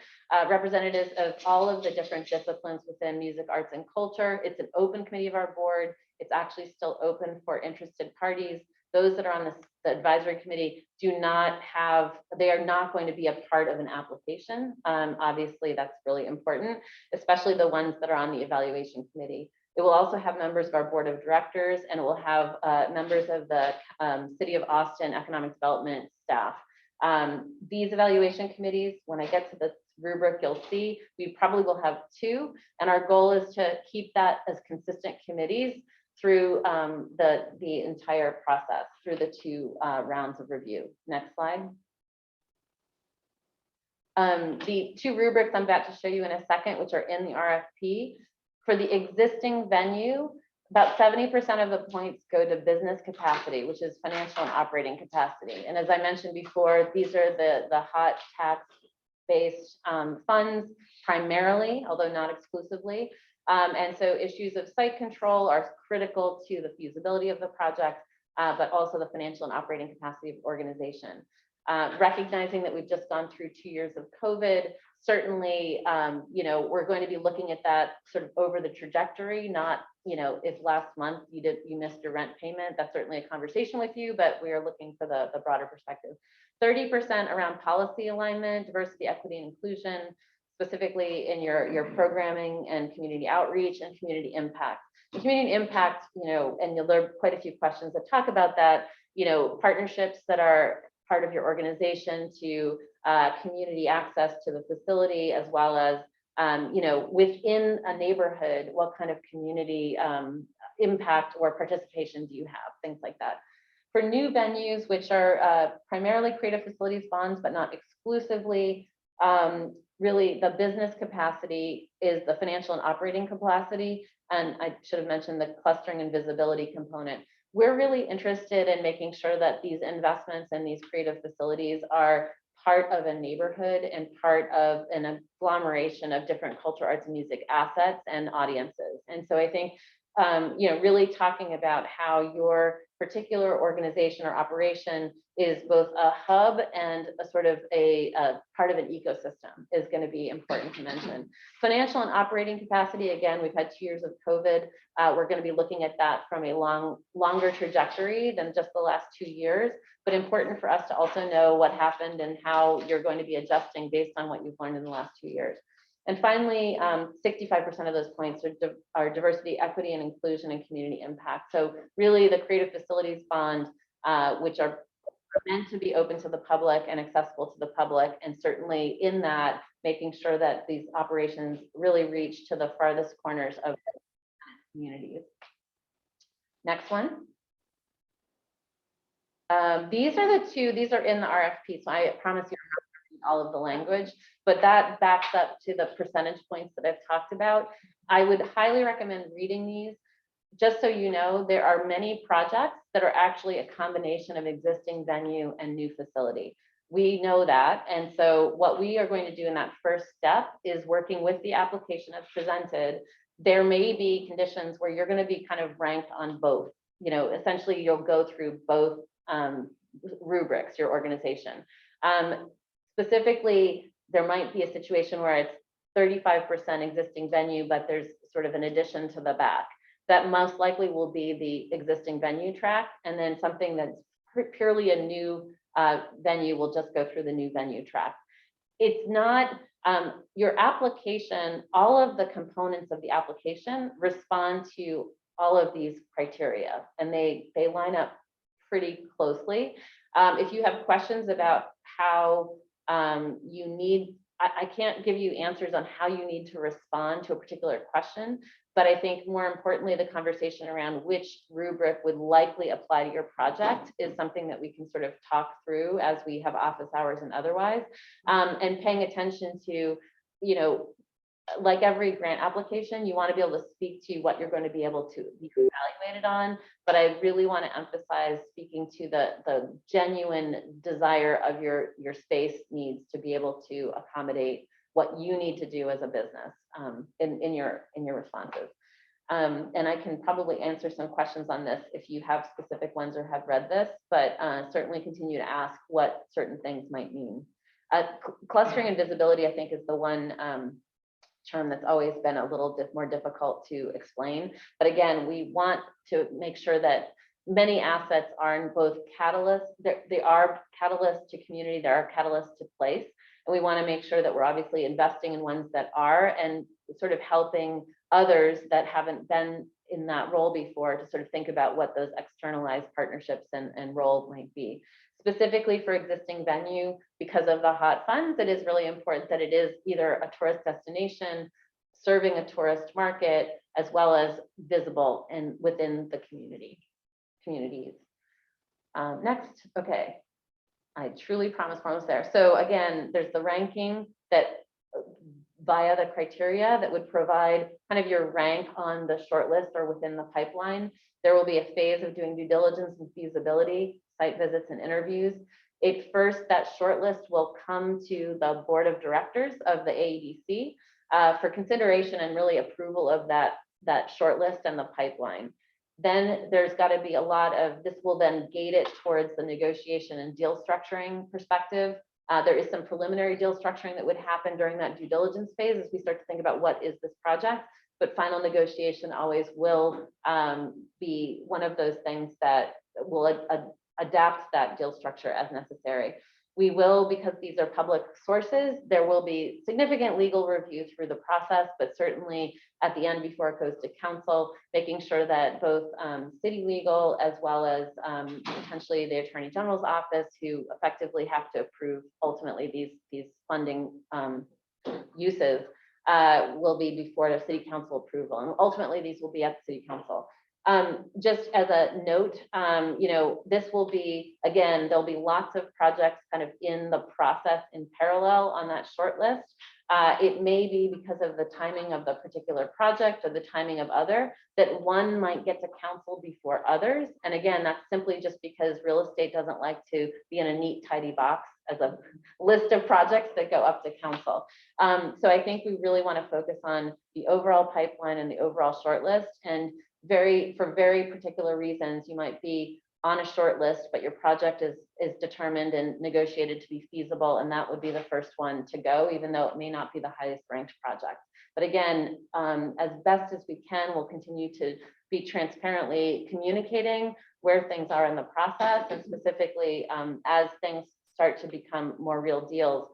representatives of all of the different disciplines within music, arts, and culture. It's an open committee of our board. It's actually still open for interested parties. Those that are on the advisory committee do not have, they are not going to be a part of an application. Obviously, that's really important, especially the ones that are on the evaluation committee. It will also have members of our board of directors, and it will have members of the City of Austin Economic Development staff. These evaluation committees, when I get to this rubric, you'll see we probably will have two, and our goal is to keep that as consistent committees through the entire process, through the two rounds of review. Next slide. The two rubrics I'm about to show you in a second, which are in the RFP. For the existing venue, about 70% of the points go to business capacity, which is financial and operating capacity. And as I mentioned before, these are the hot tax-based funds primarily, although not exclusively. And so issues of site control are critical to the feasibility of the project, but also the financial and operating capacity of organization. Recognizing that we've just gone through 2 years of COVID, certainly, we're going to be looking at that sort of over the trajectory, not, if last month you missed your rent payment, that's certainly a conversation with you, but we are looking for the broader perspective. 30% around policy alignment, diversity, equity, and inclusion, specifically in your programming and community outreach and community impact. The community impact, and there are quite a few questions that talk about that, partnerships that are part of your organization to community access to the facility, as well as, within a neighborhood, what kind of community impact or participation do you have, things like that. For new venues, which are primarily creative facilities bonds, but not exclusively, really the business capacity is the financial and operating capacity. And I should have mentioned the clustering and visibility component. We're really interested in making sure that these investments in these creative facilities are part of a neighborhood and part of an agglomeration of different culture, arts, and music assets and audiences. And so I think, really talking about how your particular organization or operation is both a hub and a sort of a part of an ecosystem is going to be important to mention. Financial and operating capacity, again, we've had 2 years of COVID. We're going to be looking at that from a longer trajectory than just the last 2 years, but important for us to also know what happened and how you're going to be adjusting based on what you've learned in the last 2 years. And finally, 65% of those points are diversity, equity, and inclusion and community impact. So really the creative facilities bond, which are meant to be open to the public and accessible to the public, and certainly in that, making sure that these operations really reach to the farthest corners of communities. Next one. These are the two, these are in the RFP, so I promise you all of the language, but that backs up to the percentage points that I've talked about. I would highly recommend reading these. Just so you know, there are many projects that are actually a combination of existing venue and new facility. We know that, and so what we are going to do in that first step is working with the application as presented. There may be conditions where you're going to be kind of ranked on both. Essentially you'll go through both rubrics, your organization. Specifically, there might be a situation where it's 35% existing venue, but there's sort of an addition to the back. That most likely will be the existing venue track, and then something that's purely a new venue will just go through the new venue track. It's not your application, all of the components of the application respond to all of these criteria, and they line up pretty closely. If you have questions about how you need I can't give you answers on how you need to respond to a particular question, but I think more importantly, the conversation around which rubric would likely apply to your project is something that we can sort of talk through as we have office hours and otherwise, and paying attention to, you know, like every grant application, you want to be able to speak to what you're going to be able to be evaluated on. But I really want to emphasize speaking to the genuine desire of your space needs to be able to accommodate what you need to do as a business in your responses. And I can probably answer some questions on this if you have specific ones or have read this, but certainly continue to ask what certain things might mean. Clustering and visibility, I think, is the one term that's always been a little more difficult to explain. But again, we want to make sure that many assets are in both catalysts, they are catalysts to community, they are catalysts to place. And we want to make sure that we're obviously investing in ones that are, and sort of helping others that haven't been in that role before to sort of think about what those externalized partnerships and role might be. Specifically for existing venue, because of the hot funds, it is really important that it is either a tourist destination, serving a tourist market, as well as visible and within the communities. Next, okay. I truly promise we're almost there. So again, there's the ranking that via the criteria that would provide kind of your rank on the short list or within the pipeline. There will be a phase of doing due diligence and feasibility, site visits and interviews. That short list will come to the board of directors of the AEDC for consideration and really approval of that short list and the pipeline. Then there's got to be a lot of, this will then gate it towards the negotiation and deal structuring perspective. There is some preliminary deal structuring that would happen during that due diligence phase as we start to think about what is this project, but final negotiation always will be one of those things that will adapt that deal structure as necessary. We will, because these are public sources, there will be significant legal review through the process, but certainly at the end before it goes to council, making sure that both city legal as well as potentially the Attorney General's office, who effectively have to approve ultimately these funding uses, will be before the city council approval. And ultimately these will be at the city council. Just as a note, you know, this will be, again, there'll be lots of projects kind of in the process in parallel on that short list. It may be because of the timing of the particular project or the timing of other, that one might get to council before others. And again, that's simply just because real estate doesn't like to be in a neat, tidy box as a list of projects that go up to council. So I think we really want to focus on the overall pipeline and the overall short list. And for very particular reasons, you might be on a short list, but your project is determined and negotiated to be feasible, and that would be the first one to go, even though it may not be the highest ranked project. But again, as best as we can, we'll continue to be transparently communicating where things are in the process, and specifically as things start to become more real deals.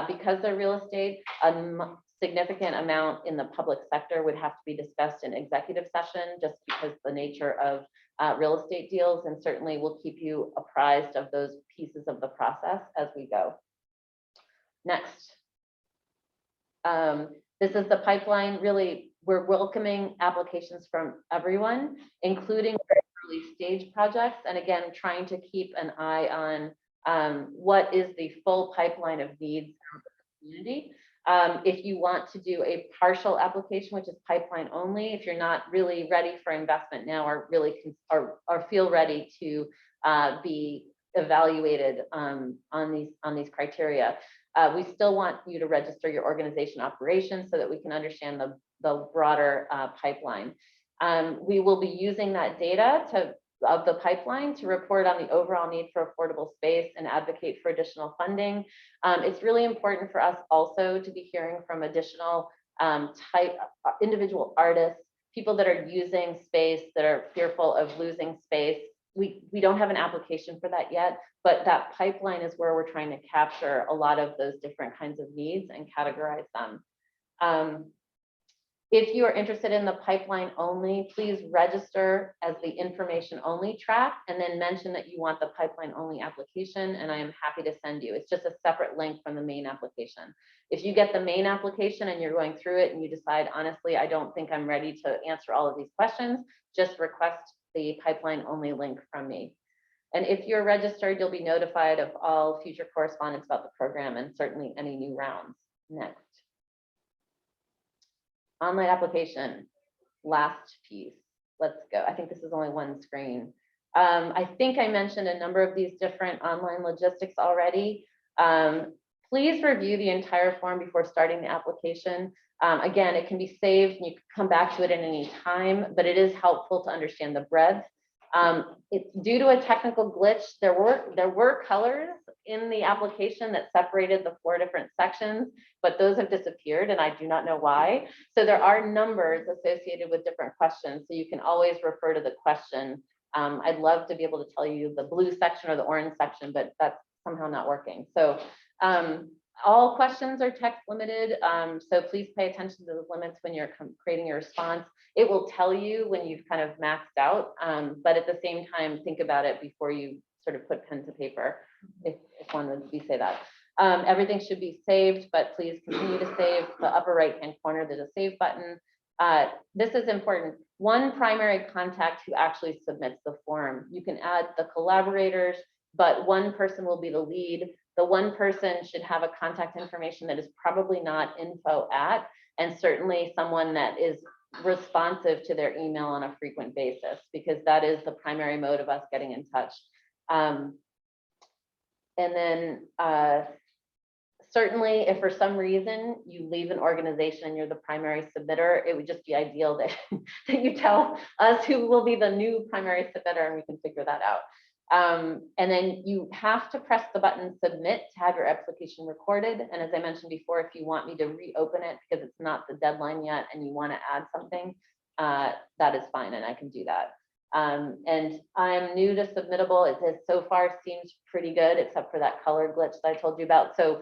Because they're real estate, significant amount in the public sector would have to be discussed in executive session, just because the nature of real estate deals, and certainly we'll keep you apprised of those pieces of the process as we go. Next. This is the pipeline. Really, we're welcoming applications from everyone, including very early stage projects, and again, trying to keep an eye on what is the full pipeline of needs of the community. If you want to do a partial application, which is pipeline only, if you're not really ready for investment now, or really or feel ready to be evaluated on these criteria, we still want you to register your organization operations so that we can understand the broader pipeline. We will be using that data of the pipeline to report on the overall need for affordable space and advocate for additional funding. It's really important for us also to be hearing from additional individual artists, people that are using space, that are fearful of losing space. We don't have an application for that yet, but that pipeline is where we're trying to capture a lot of those different kinds of needs and categorize them. If you are interested in the pipeline only, please register as the information only track and then mention that you want the pipeline only application, and I am happy to send you. It's just a separate link from the main application. If you get the main application and you're going through it and you decide, honestly, I don't think I'm ready to answer all of these questions, just request the pipeline only link from me. And if you're registered, you'll be notified of all future correspondence about the program and certainly any new rounds. Next. Online application, last piece. Let's go. I think this is only one screen. I think I mentioned a number of these different online logistics already. Please review the entire form before starting the application. Again, it can be saved and you can come back to it at any time, but it is helpful to understand the breadth. It's due to a technical glitch. There were colors in the application that separated the 4 different sections, but those have disappeared and I do not know why. So there are numbers associated with different questions. So you can always refer to the question. I'd love to be able to tell you the blue section or the orange section, but that's somehow not working. So all questions are text limited. So please pay attention to the limits when you're creating your response. It will tell you when you've kind of maxed out, but at the same time, think about it before you sort of put pen to paper, if one would say that. Everything should be saved, but please continue to save. The upper right-hand corner, there's a save button. This is important. One primary contact who actually submits the form. You can add the collaborators, but one person will be the lead. The one person should have a contact information that is probably not info@, and certainly someone that is responsive to their email on a frequent basis, because that is the primary mode of us getting in touch. And then certainly if for some reason you leave an organization and you're the primary submitter, it would just be ideal that, that you tell us who will be the new primary submitter and we can figure that out. And then you have to press the button submit to have your application recorded. And as I mentioned before, if you want me to reopen it because it's not the deadline yet and you want to add something, that is fine and I can do that. And I'm new to Submittable. It has so far seems pretty good, except for that color glitch that I told you about. So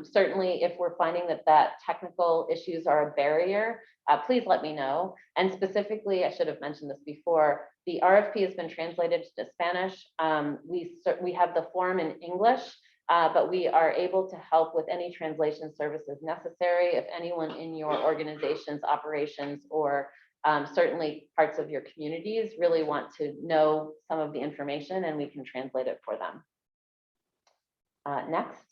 certainly if we're finding that technical issues are a barrier, please let me know. And specifically, I should have mentioned this before, the RFP has been translated to Spanish. We have the form in English, but we are able to help with any translation services necessary if anyone in your organization's operations or certainly parts of your communities really want to know some of the information, and we can translate it for them. Next.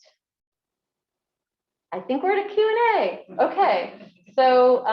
I think we're at a Q&A. Okay, so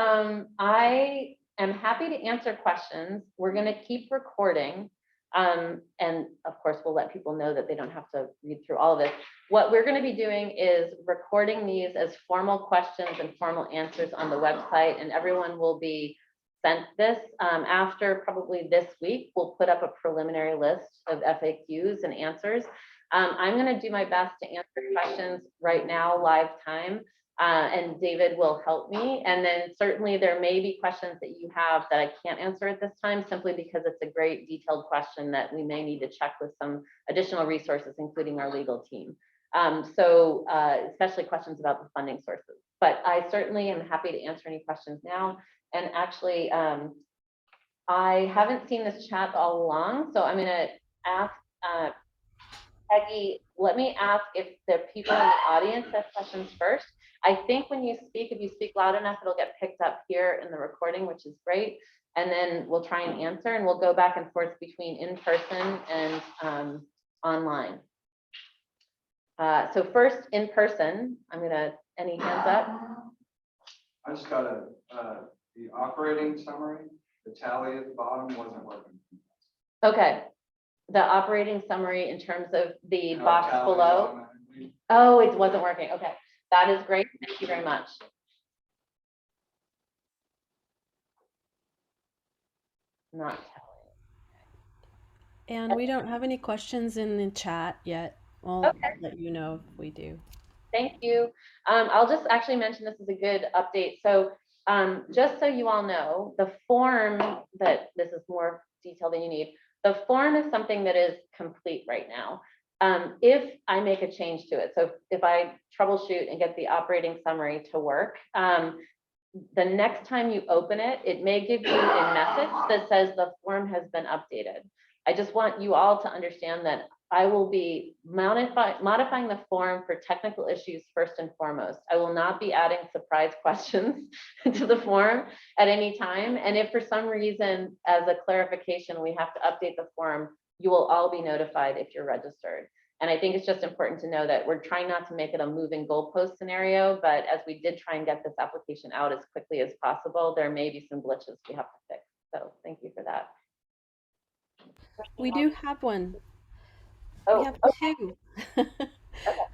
I am happy to answer questions. We're going to keep recording. And of course, we'll let people know that they don't have to read through all of this. What we're going to be doing is recording these as formal questions and formal answers on the website, and everyone will be sent this. After probably this week, we'll put up a preliminary list of FAQs and answers. I'm going to do my best to answer questions right now, live time, and David will help me. And then certainly there may be questions that you have that I can't answer at this time, simply because it's a great detailed question that we may need to check with some additional resources, including our legal team. Especially questions about the funding sources. But I certainly am happy to answer any questions now. And actually, I haven't seen this chat all along, so I'm going to ask Peggy, let me ask if the people in the audience have questions first. I think when you speak, if you speak loud enough, it'll get picked up here in the recording, which is great. And then we'll try and answer, and we'll go back and forth between in-person and online. So first, in person, I'm going to, any hands up? I just got the operating summary, the tally at the bottom wasn't working. Okay. The operating summary in terms of the box below. Oh, it wasn't working. Okay. That is great. Thank you very much. Not telling. And we don't have any questions in the chat yet. We'll let you know if we do. Thank you. I'll just actually mention this is a good update. So just so you all know, the form that this is more detail than you need. The form is something that is complete right now. If I make a change to it, so if I troubleshoot and get the operating summary to work, the next time you open it, it may give you a message that says the form has been updated. I just want you all to understand that I will be modifying the form for technical issues first and foremost. I will not be adding surprise questions to the form at any time. And if for some reason, as a clarification, we have to update the form, you will all be notified if you're registered. And I think it's just important to know that we're trying not to make it a moving goalpost scenario, but as we did try and get this application out as quickly as possible, there may be some glitches we have to fix. So thank you for that. We do have one. Oh, We have two.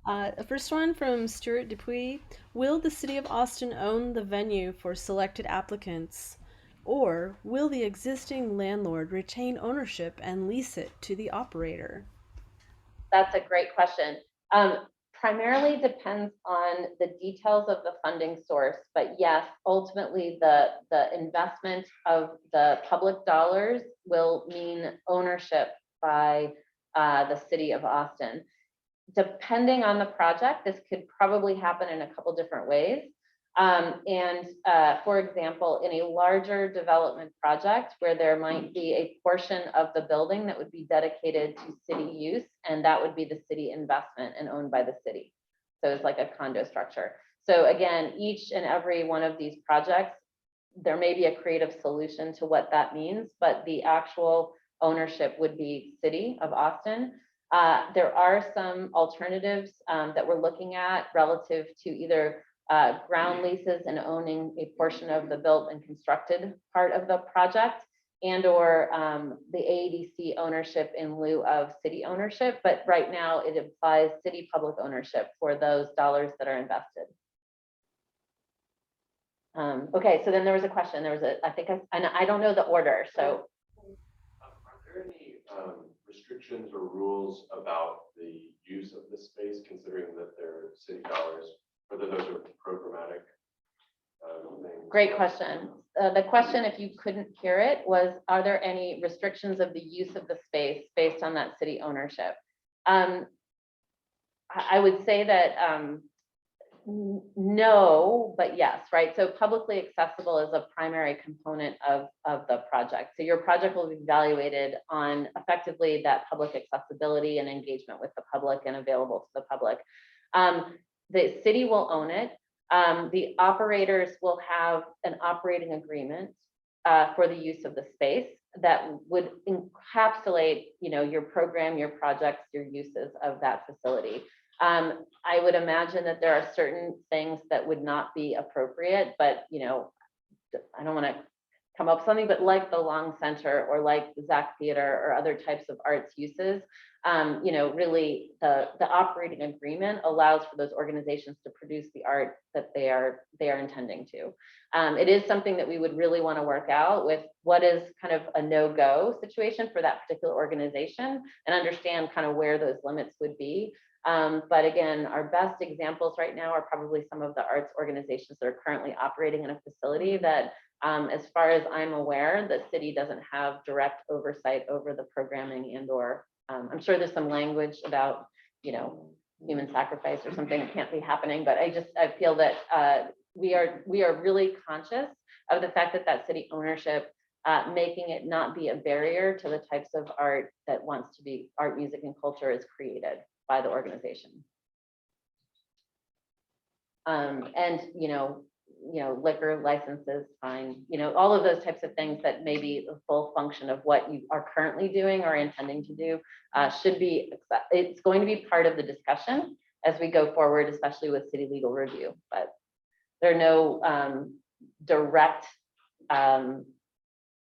The first one from Stuart Dupuy. Will the City of Austin own the venue for selected applicants? Or will the existing landlord retain ownership and lease it to the operator? that's a great question. Primarily depends on the details of the funding source, but yes, ultimately the investment of the public dollars will mean ownership by the City of Austin. Depending on the project, this could probably happen in a couple different ways. For example, in a larger development project where there might be a portion of the building that would be dedicated to city use, and that would be the city investment and owned by the city. So it's like a condo structure. So again, each and every one of these projects, there may be a creative solution to what that means, but the actual ownership would be City of Austin. There are some alternatives that we're looking at relative to either ground leases and owning a portion of the built and constructed part of the project, and or the AEDC ownership in lieu of city ownership. But right now it implies city public ownership for those dollars that are invested. Okay, so then there was a question. There was and I don't know the order. So are there any restrictions or rules about the use of this space, considering that they're city dollars, whether those are programmatic things? Great question. The question, if you couldn't hear it, was, are there any restrictions of the use of the space based on that city ownership? I would say that no, but yes, right? So publicly accessible is a primary component of the project. So your project will be evaluated on effectively that public accessibility and engagement with the public and available to the public. The city will own it. The operators will have an operating agreement for the use of the space that would encapsulate, your program, your projects, your uses of that facility. I would imagine that there are certain things that would not be appropriate, but I don't want to come up with something, but like the Long Center or like the Zach Theater or other types of arts uses, really the operating agreement allows for those organizations to produce the art that they are intending to. It is something that we would really want to work out with what is kind of a no-go situation for that particular organization and understand kind of where those limits would be. But again, our best examples right now are probably some of the arts organizations that are currently operating in a facility that, as far as I'm aware, the city doesn't have direct oversight over the programming and or I'm sure there's some language about, human sacrifice or something that can't be happening, but I feel that we are really conscious of the fact that city ownership, making it not be a barrier to the types of art that wants to be art, music, and culture is created by the organization. And liquor licenses, fine, all of those types of things that may be the full function of what you are currently doing or intending to do should be, it's going to be part of the discussion as we go forward, especially with city legal review, but there are no direct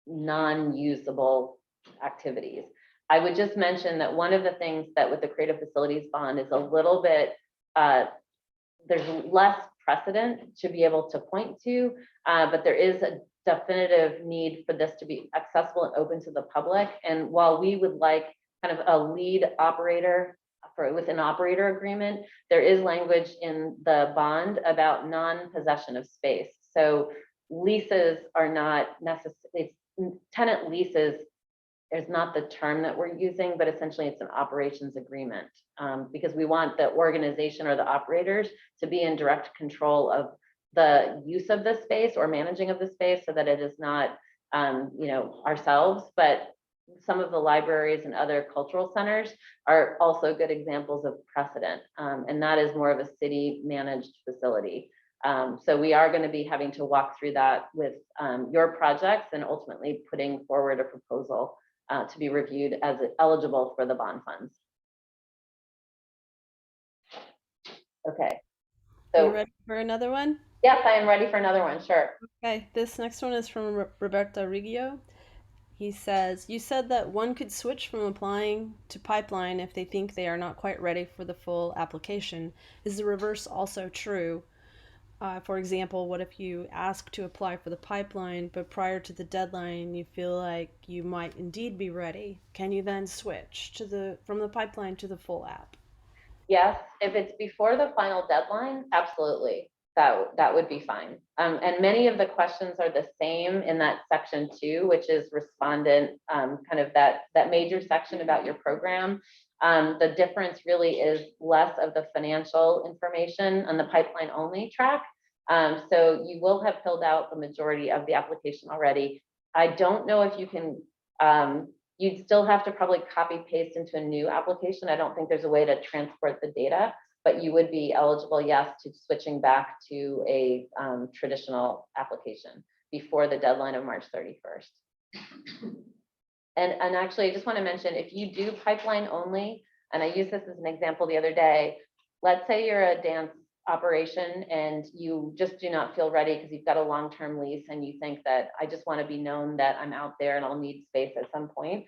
non-usable activities. I would just mention that one of the things that with the creative facilities bond is a little bit, there's less precedent to be able to point to, but there is a definitive need for this to be accessible and open to the public. And while we would like kind of a lead operator with an operator agreement, there is language in the bond about non-possession of space. So leases are not necessarily, tenant leases is not the term that we're using, but essentially it's an operations agreement, because we want the organization or the operators to be in direct control of the use of this space or managing of the space so that it is not, ourselves, but some of the libraries and other cultural centers are also good examples of precedent. And that is more of a city managed facility. So we are going to be having to walk through that with your projects and ultimately putting forward a proposal to be reviewed as eligible for the bond funds. Okay. Are you So ready for another one? yes, I am ready for another one. Sure. Okay, this next one is from Roberto Riggio. He says, you said that one could switch from applying to pipeline if they think they are not quite ready for the full application. Is the reverse also true? For example, what if you ask to apply for the pipeline, but prior to the deadline, you feel like you might indeed be ready? Can you then switch from the pipeline to the full app? Yes, if it's before the final deadline, absolutely, that would be fine. And many of the questions are the same in that section 2, which is respondent, kind of that major section about your program. The difference really is less of the financial information on the pipeline only track. So you will have filled out the majority of the application already. I don't know if you can, you'd still have to probably copy paste into a new application. I don't think there's a way to transport the data, but you would be eligible, yes, to switching back to a traditional application before the deadline of March 31st. And actually, I just want to mention, if you do pipeline only, and I used this as an example the other day, let's say you're a dance operation and you just do not feel ready because you've got a long-term lease and you think that I just want to be known that I'm out there and I'll need space at some point,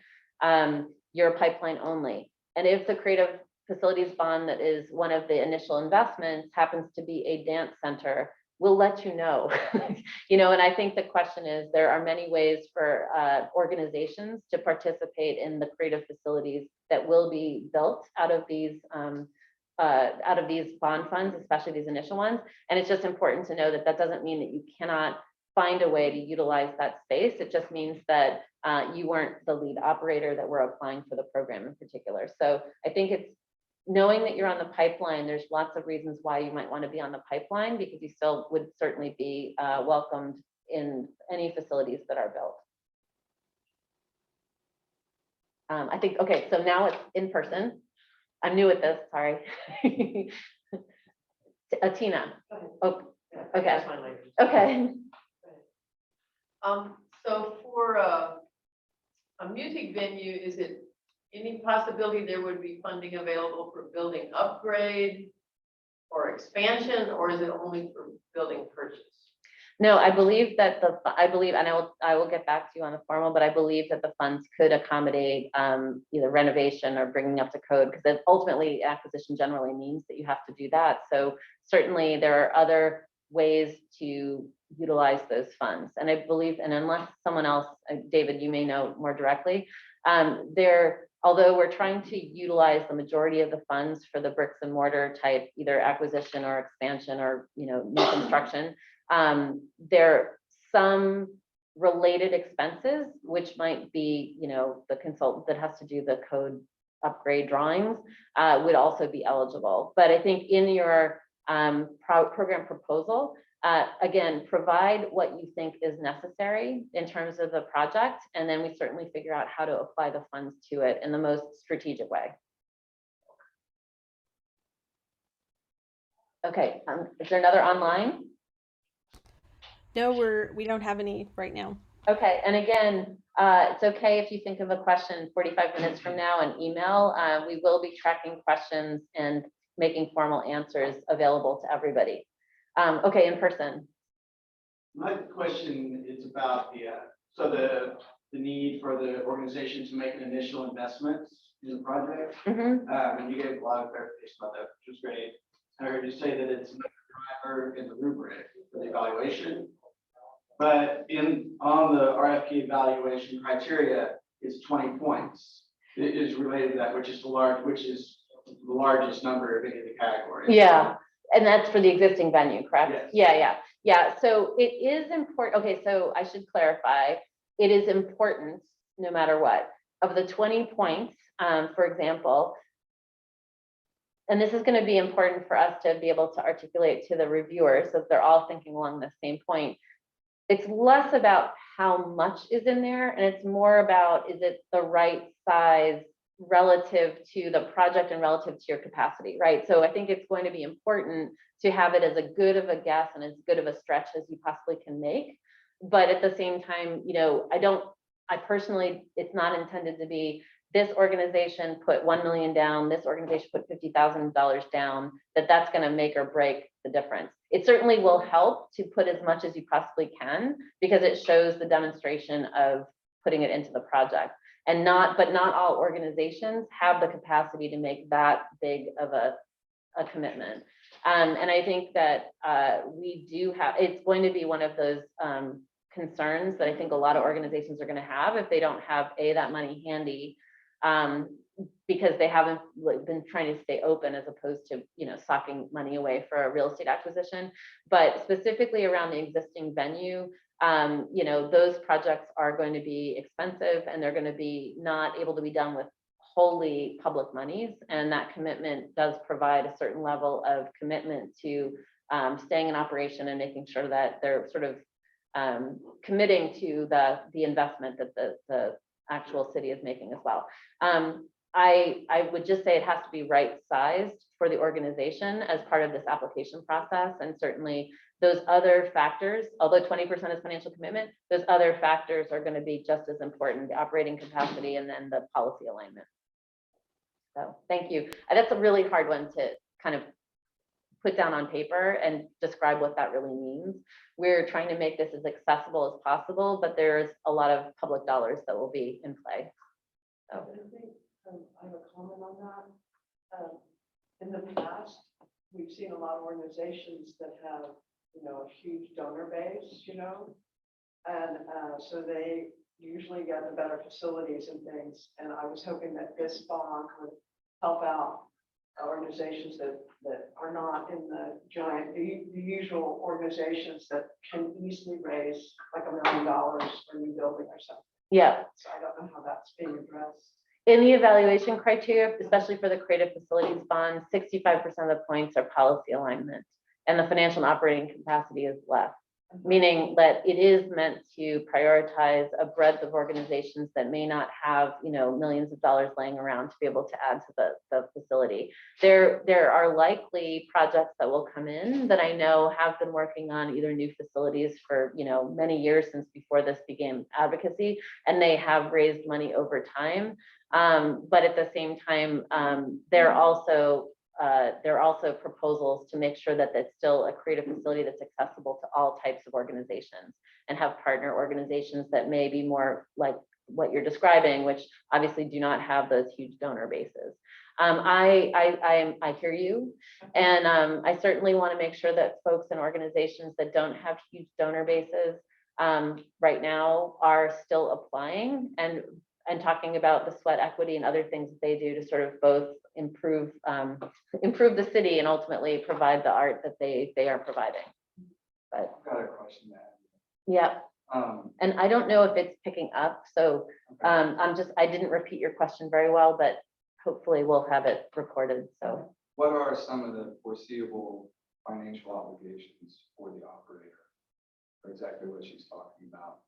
you're a pipeline only. And if the creative facilities bond that is one of the initial investments happens to be a dance center, we'll let you know. And I think the question is, there are many ways for organizations to participate in the creative facilities that will be built out of these bond funds, especially these initial ones. And it's just important to know that that doesn't mean that you cannot find a way to utilize that space. It just means that you weren't the lead operator that were applying for the program in particular. So I think it's knowing that you're on the pipeline, there's lots of reasons why you might want to be on the pipeline, because you still would certainly be welcomed in any facilities that are built. I think, okay, so now it's in person. I'm new at this, sorry. Tina. Oh, okay. That's my language. Okay. So for a music venue, is it any possibility there would be funding available for building upgrade or expansion, or is it only for building purchase? No, I believe that and I will get back to you on the formal, but I believe that the funds could accommodate either renovation or bringing up to code, because ultimately acquisition generally means that you have to do that. So certainly there are other ways to utilize those funds. And I believe, and unless someone else, David, you may know more directly, although we're trying to utilize the majority of the funds for the bricks and mortar type, either acquisition or expansion or new construction, there are some related expenses, which might be, the consultant that has to do the code upgrade drawings would also be eligible. But I think in your program proposal, again, provide what you think is necessary in terms of the project, and then we certainly figure out how to apply the funds to it in the most strategic way. Okay, is there another online? No, we don't have any right now. Okay, and again, it's okay if you think of a question 45 minutes from now and email. We will be tracking questions and making formal answers available to everybody. Okay, in person. My question is about the need for the organization to make an initial investment in the project. And you gave a lot of clarification about that, which was great. I heard you say that it's not a driver in the rubric for the evaluation, but on the RFP evaluation criteria, it's 20 points. It is related to that, which is the largest number of any of the categories. Yeah, and that's for the existing venue, correct? Yes. Yeah. So it is important. Okay, so I should clarify. It is important, no matter what. Of the 20 points, for example, and this is going to be important for us to be able to articulate to the reviewers so that they're all thinking along the same point. It's less about how much is in there, and it's more about, is it the right size relative to the project and relative to your capacity, right? So I think it's going to be important to have it as a good of a guess and as good of a stretch as you possibly can make. But at the same time, you know, I personally, it's not intended to be this organization put 1 million down, this organization put $50,000 down, that's going to make or break the difference. It certainly will help to put as much as you possibly can, because it shows the demonstration of putting it into the project. And but not all organizations have the capacity to make that big of a commitment. And I think that we do have, it's going to be one of those concerns that I think a lot of organizations are going to have if they don't have that money handy, because they haven't been trying to stay open as opposed to, you know, socking money away for a real estate acquisition. But specifically around the existing venue, you know, those projects are going to be expensive, and they're going to be not able to be done with wholly public monies. And that commitment does provide a certain level of commitment to staying in operation and making sure that they're sort of committing to the investment that the actual city is making as well. I would just say it has to be right sized for the organization as part of this application process. And certainly those other factors, although 20% is financial commitment, those other factors are going to be just as important: the operating capacity and then the policy alignment. So thank you. That's a really hard one to kind of put down on paper and describe what that really means. We're trying to make this as accessible as possible, but there's a lot of public dollars that will be in play. So. I think I have a comment on that. In the past, we've seen a lot of organizations that have, you know, a huge donor base, you know, and so they usually get the better facilities and things. And I was hoping that this bond would help out organizations that are not in the giant, the usual organizations that can easily raise like $1 million for a new building or something. Yeah. So I don't know how that's being addressed. In the evaluation criteria, especially for the creative facilities bond, 65% of the points are policy alignment, and the financial and operating capacity is less, meaning that it is meant to prioritize a breadth of organizations that may not have, you know, millions of dollars laying around to be able to add to the facility. There are likely projects that will come in that I know have been working on either new facilities for, you know, many years since before this began advocacy, and they have raised money over time. But at the same time, there are also proposals to make sure that it's still a creative facility that's accessible to all types of organizations, and have partner organizations that may be more like what you're describing, which obviously do not have those huge donor bases. I hear you, and I certainly want to make sure that folks and organizations that don't have huge donor bases right now are still applying and talking about the sweat equity and other things that they do to sort of both improve the city and ultimately provide the art that they are providing. But I've got a question to add. yeah, and I don't know if it's picking up, so I didn't repeat your question very well, but hopefully we'll have it recorded. So What are some of the foreseeable financial obligations for the operator? For exactly what she's talking about.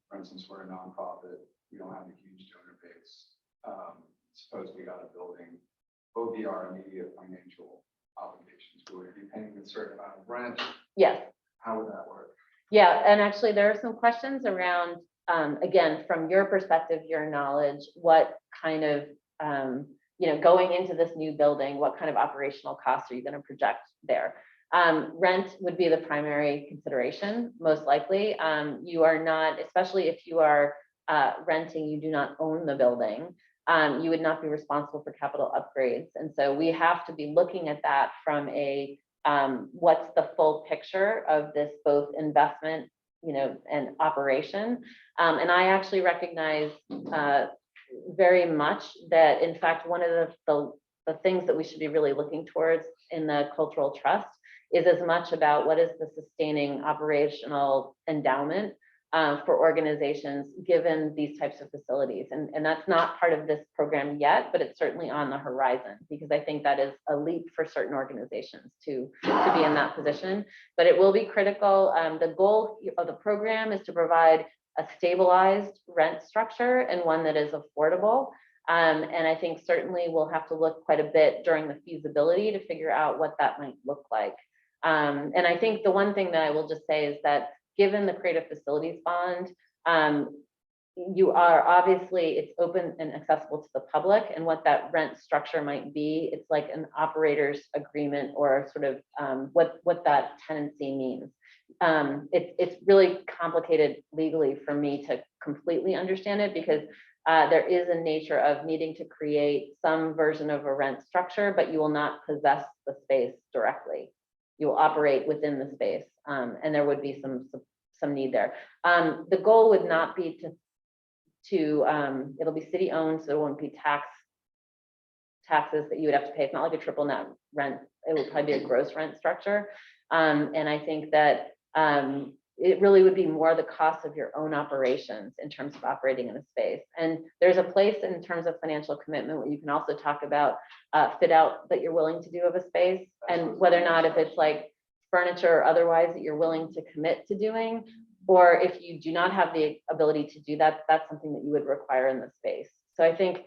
For instance, we're a nonprofit. We don't have a huge donor base. Suppose we got a building. What would be our immediate financial obligations? Would we be paying a certain amount of rent? yes. How would that work? Yeah, and actually there are some questions around, again, from your perspective, your knowledge, what kind of, you know, going into this new building, what kind of operational costs are you going to project there? Rent would be the primary consideration, most likely. You are not, especially if you are renting, you do not own the building. You would not be responsible for capital upgrades. And so we have to be looking at that from a, what's the full picture of this both investment, you know, and operation. And I actually recognize very much that, in fact, one of the things that we should be really looking towards in the cultural trust is as much about what is the sustaining operational endowment for organizations given these types of facilities. And that's not part of this program yet, but it's certainly on the horizon, because I think that is a leap for certain organizations to be in that position. But it will be critical. The goal of the program is to provide a stabilized rent structure and one that is affordable. And I think certainly we'll have to look quite a bit during the feasibility to figure out what that might look like. And I think the one thing that I will just say is that given the Creative Facilities Bond, you are obviously, it's open and accessible to the public, and what that rent structure might be, it's like an operator's agreement, or sort of what that tenancy means. It's really complicated legally for me to completely understand it, because there is a nature of needing to create some version of a rent structure, but you will not possess the space directly. You will operate within the space, and there would be some need there. The goal would not be it'll be city owned, so there won't be taxes that you would have to pay. It's not like a triple net rent. It would probably be a gross rent structure. And I think that it really would be more the cost of your own operations in terms of operating in a space. And there's a place in terms of financial commitment where you can also talk about fit out that you're willing to do of a space, and whether or not, if it's like furniture or otherwise that you're willing to commit to doing, or if you do not have the ability to do that, that's something that you would require in the space. So I think,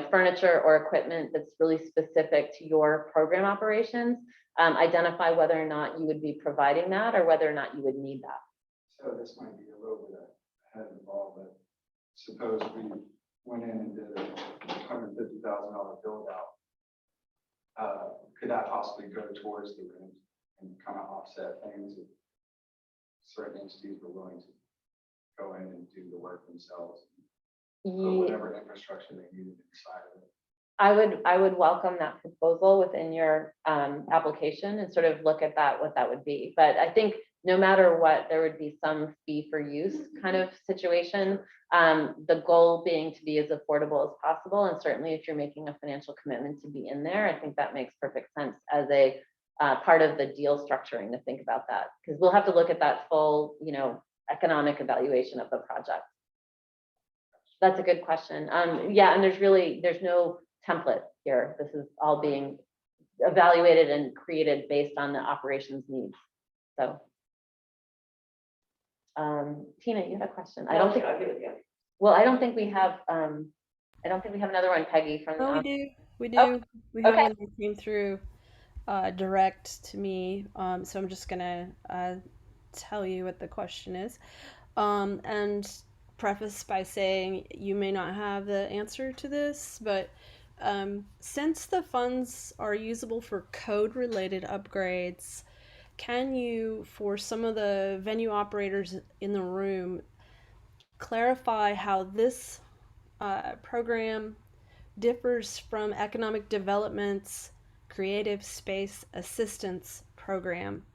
furniture or equipment that's really specific to your program operations, identify whether or not you would be providing that, or whether or not you would need that. So this might be a little bit ahead of the ball, but suppose we went in and did a $150,000 build out. Could that possibly go towards the rent and kind of offset things if certain entities were willing to go in and do the work themselves, put whatever infrastructure they needed inside of it? I would welcome that proposal within your application, and sort of look at what that would be. But I think no matter what, there would be some fee for use kind of situation. The goal being to be as affordable as possible. And certainly if you're making a financial commitment to be in there, I think that makes perfect sense as a part of the deal structuring to think about that, because we'll have to look at that full, economic evaluation of the project. That's a good question. Yeah, and there's no template here. This is all being evaluated and created based on the operations needs. So, Tina, you had a question? I don't think. Well, I don't think we have. I don't think we have another one, Peggy. From Oh, we do. Oh, We have okay. one that came through direct to me. So I'm just gonna tell you what the question is, and preface by saying you may not have the answer to this, but since the funds are usable for code-related upgrades, can you, for some of the venue operators in the room, clarify how this program differs from economic development's creative space assistance program?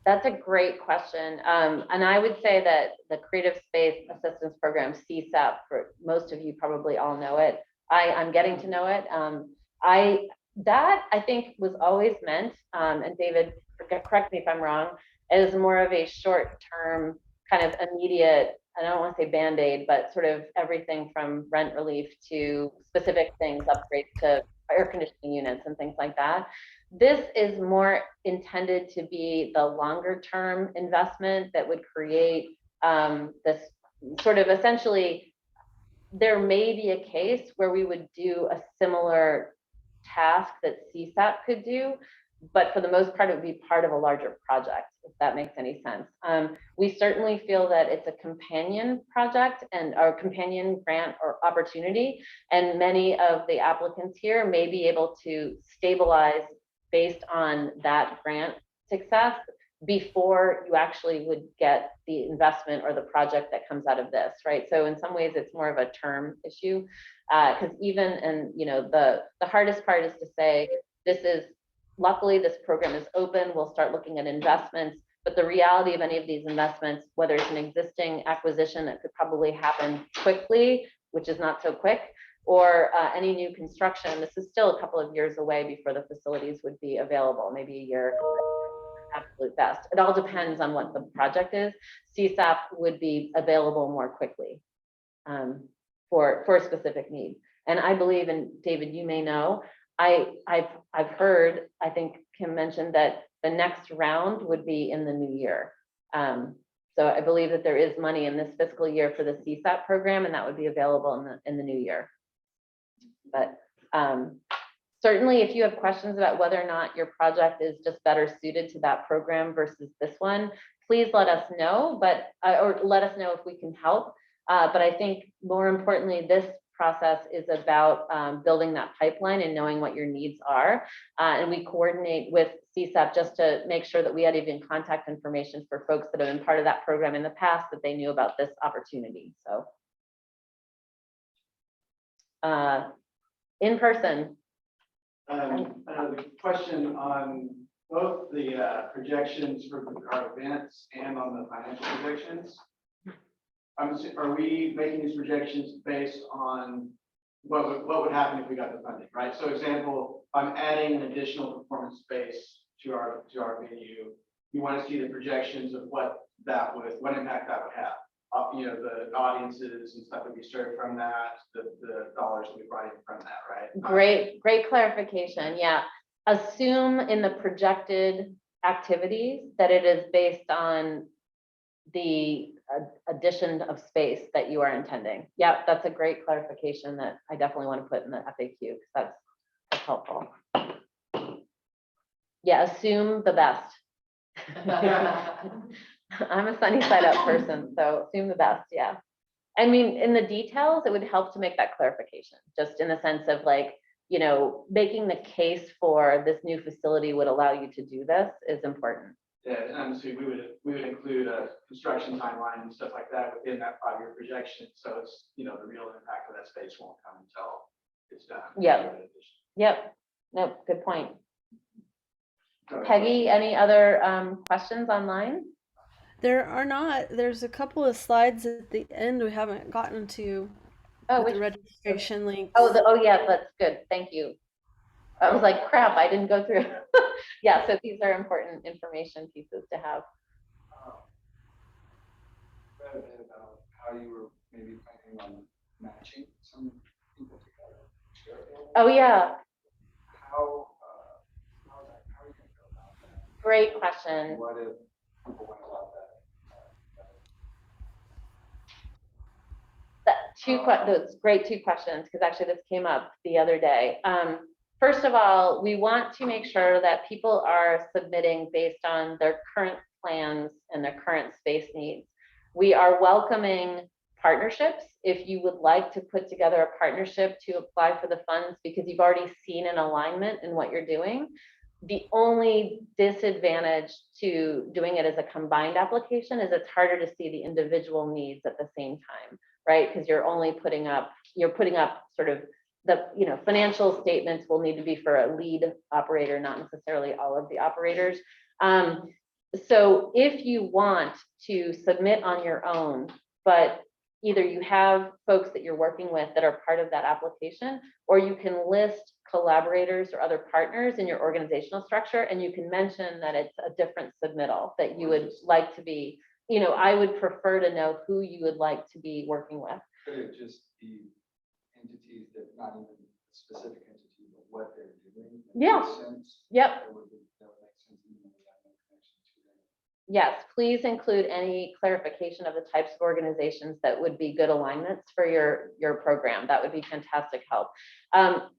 That's a great question. And I would say that the Creative Space Assistance Program, CSAP, for most of you probably all know it. I'm getting to know it. That I think was always meant, and David, correct me if I'm wrong, as more of a short-term kind of immediate, I don't want to say Band-Aid, but sort of everything from rent relief to specific things, upgrades to air conditioning units and things like that. This is more intended to be the longer term investment that would create this sort of, essentially, there may be a case where we would do a similar task that CSAP could do, but for the most part, it would be part of a larger project, if that makes any sense. We certainly feel that it's a companion project and our companion grant or opportunity, and many of the applicants here may be able to stabilize based on that grant success before you actually would get the investment or the project that comes out of this, right? So in some ways, it's more of a term issue, because even, and the hardest part is to say, luckily this program is open, we'll start looking at investments, but the reality of any of these investments, whether it's an existing acquisition that could probably happen quickly, which is not so quick, or any new construction, this is still a couple of years away before the facilities would be available, maybe a year. absolute best. It all depends on what the project is. CSAP would be available more quickly for a specific need. And I believe, and David, you may know, I've heard, I think Kim mentioned that the next round would be in the new year. So I believe that there is money in this fiscal year for the CSAP program, and that would be available in the new year. But certainly, if you have questions about whether or not your project is just better suited to that program versus this one, please let us know, but or let us know if we can help. But I think more importantly, this process is about building that pipeline and knowing what your needs are. And we coordinate with CSAP just to make sure that we had even contact information for folks that have been part of that program in the past, that they knew about this opportunity. So in person. The question on both the projections for our events and on the financial projections. Are we making these projections based on what would happen if we got the funding, right? So example, I'm adding an additional performance space to our venue. You want to see the projections of what impact that would have. You know, the audiences and stuff that we serve from that, the dollars that we brought in from that, right? Great clarification. Yeah. Assume in the projected activities that it is based on the addition of space that you are intending. Yeah, that's a great clarification that I definitely want to put in the FAQ, because that's helpful. Yeah, assume the best. I'm a sunny side up person, so assume the best. Yeah. I mean, in the details, it would help to make that clarification, just in the sense of like, you know, making the case for this new facility would allow you to do this is important. Yeah, and obviously we would include a construction timeline and stuff like that within that 5-year projection. So it's, you know, the real impact of that space won't come until it's done. Yep. No, good point. Peggy, any other questions online? There are not. There's a couple of slides at the end we haven't gotten to. Oh, the registration link. Oh, yeah, that's good. Thank you. I was like, crap, I didn't go through. Yeah, so these are important information pieces to have. Read a bit about how you were maybe planning on matching some people together. Oh yeah. How are you going to go about that? Great question. What if people went about that? Those great two questions, because actually this came up the other day. First of all, we want to make sure that people are submitting based on their current plans and their current space needs. We are welcoming partnerships if you would like to put together a partnership to apply for the funds because you've already seen an alignment in what you're doing. The only disadvantage to doing it as a combined application is it's harder to see the individual needs at the same time, right? Because you're putting up sort of the, you know, financial statements will need to be for a lead operator, not necessarily all of the operators. So if you want to submit on your own, but either you have folks that you're working with that are part of that application, or you can list collaborators or other partners in your organizational structure, and you can mention that it's a different submittal that you would like to be, you know, I would prefer to know who you would like to be working with. Could it just be entities that not even a specific entity, but what they're doing? Yeah. Yep. That would make sense even though we have no connection to them. Yes, please include any clarification of the types of organizations that would be good alignments for your program. That would be fantastic help.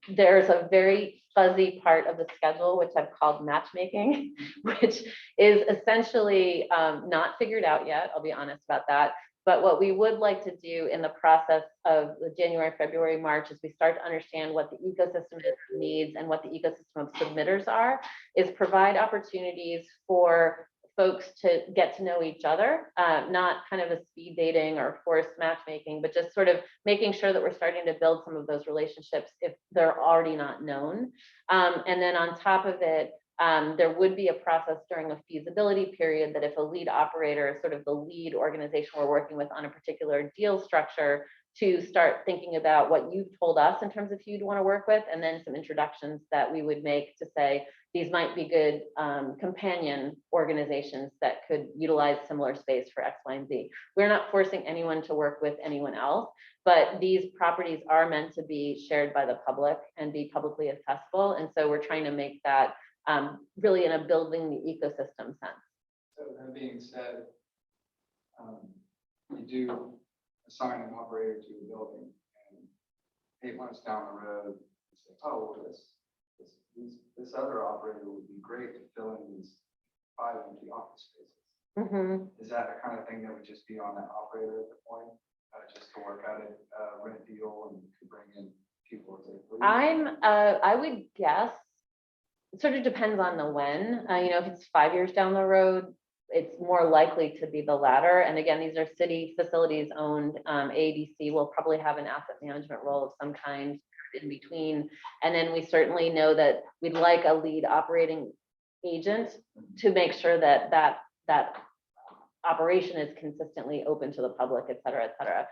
There's a very fuzzy part of the schedule, which I've called matchmaking, which is essentially not figured out yet. I'll be honest about that. But what we would like to do in the process of the January, February, March, as we start to understand what the ecosystem needs and what the ecosystem of submitters are, is provide opportunities for folks to get to know each other, not kind of a speed dating or forced matchmaking, but just sort of making sure that we're starting to build some of those relationships if they're already not known. And then on top of it, there would be a process during a feasibility period that if a lead operator is sort of the lead organization we're working with on a particular deal structure, to start thinking about what you've told us in terms of who you'd want to work with, and then some introductions that we would make to say, these might be good companion organizations that could utilize similar space for X, Y, and Z. We're not forcing anyone to work with anyone else, but these properties are meant to be shared by the public and be publicly accessible. And so we're trying to make that really in a building the ecosystem sense. So that being said, you do assign an operator to a building, and 8 months down the road, you say, oh, well, this other operator would be great to fill in these 5 empty office spaces. Is that the kind of thing that would just be on that operator at the point, just to work out a rent deal and to bring in people as they please? I would guess, it sort of depends on the when. You know, if it's 5 years down the road, it's more likely to be the latter. And again, these are city facilities owned. ADC will probably have an asset management role of some kind in between. And then we certainly know that we'd like a lead operating agent to make sure that that operation is consistently open to the public, et cetera, et cetera.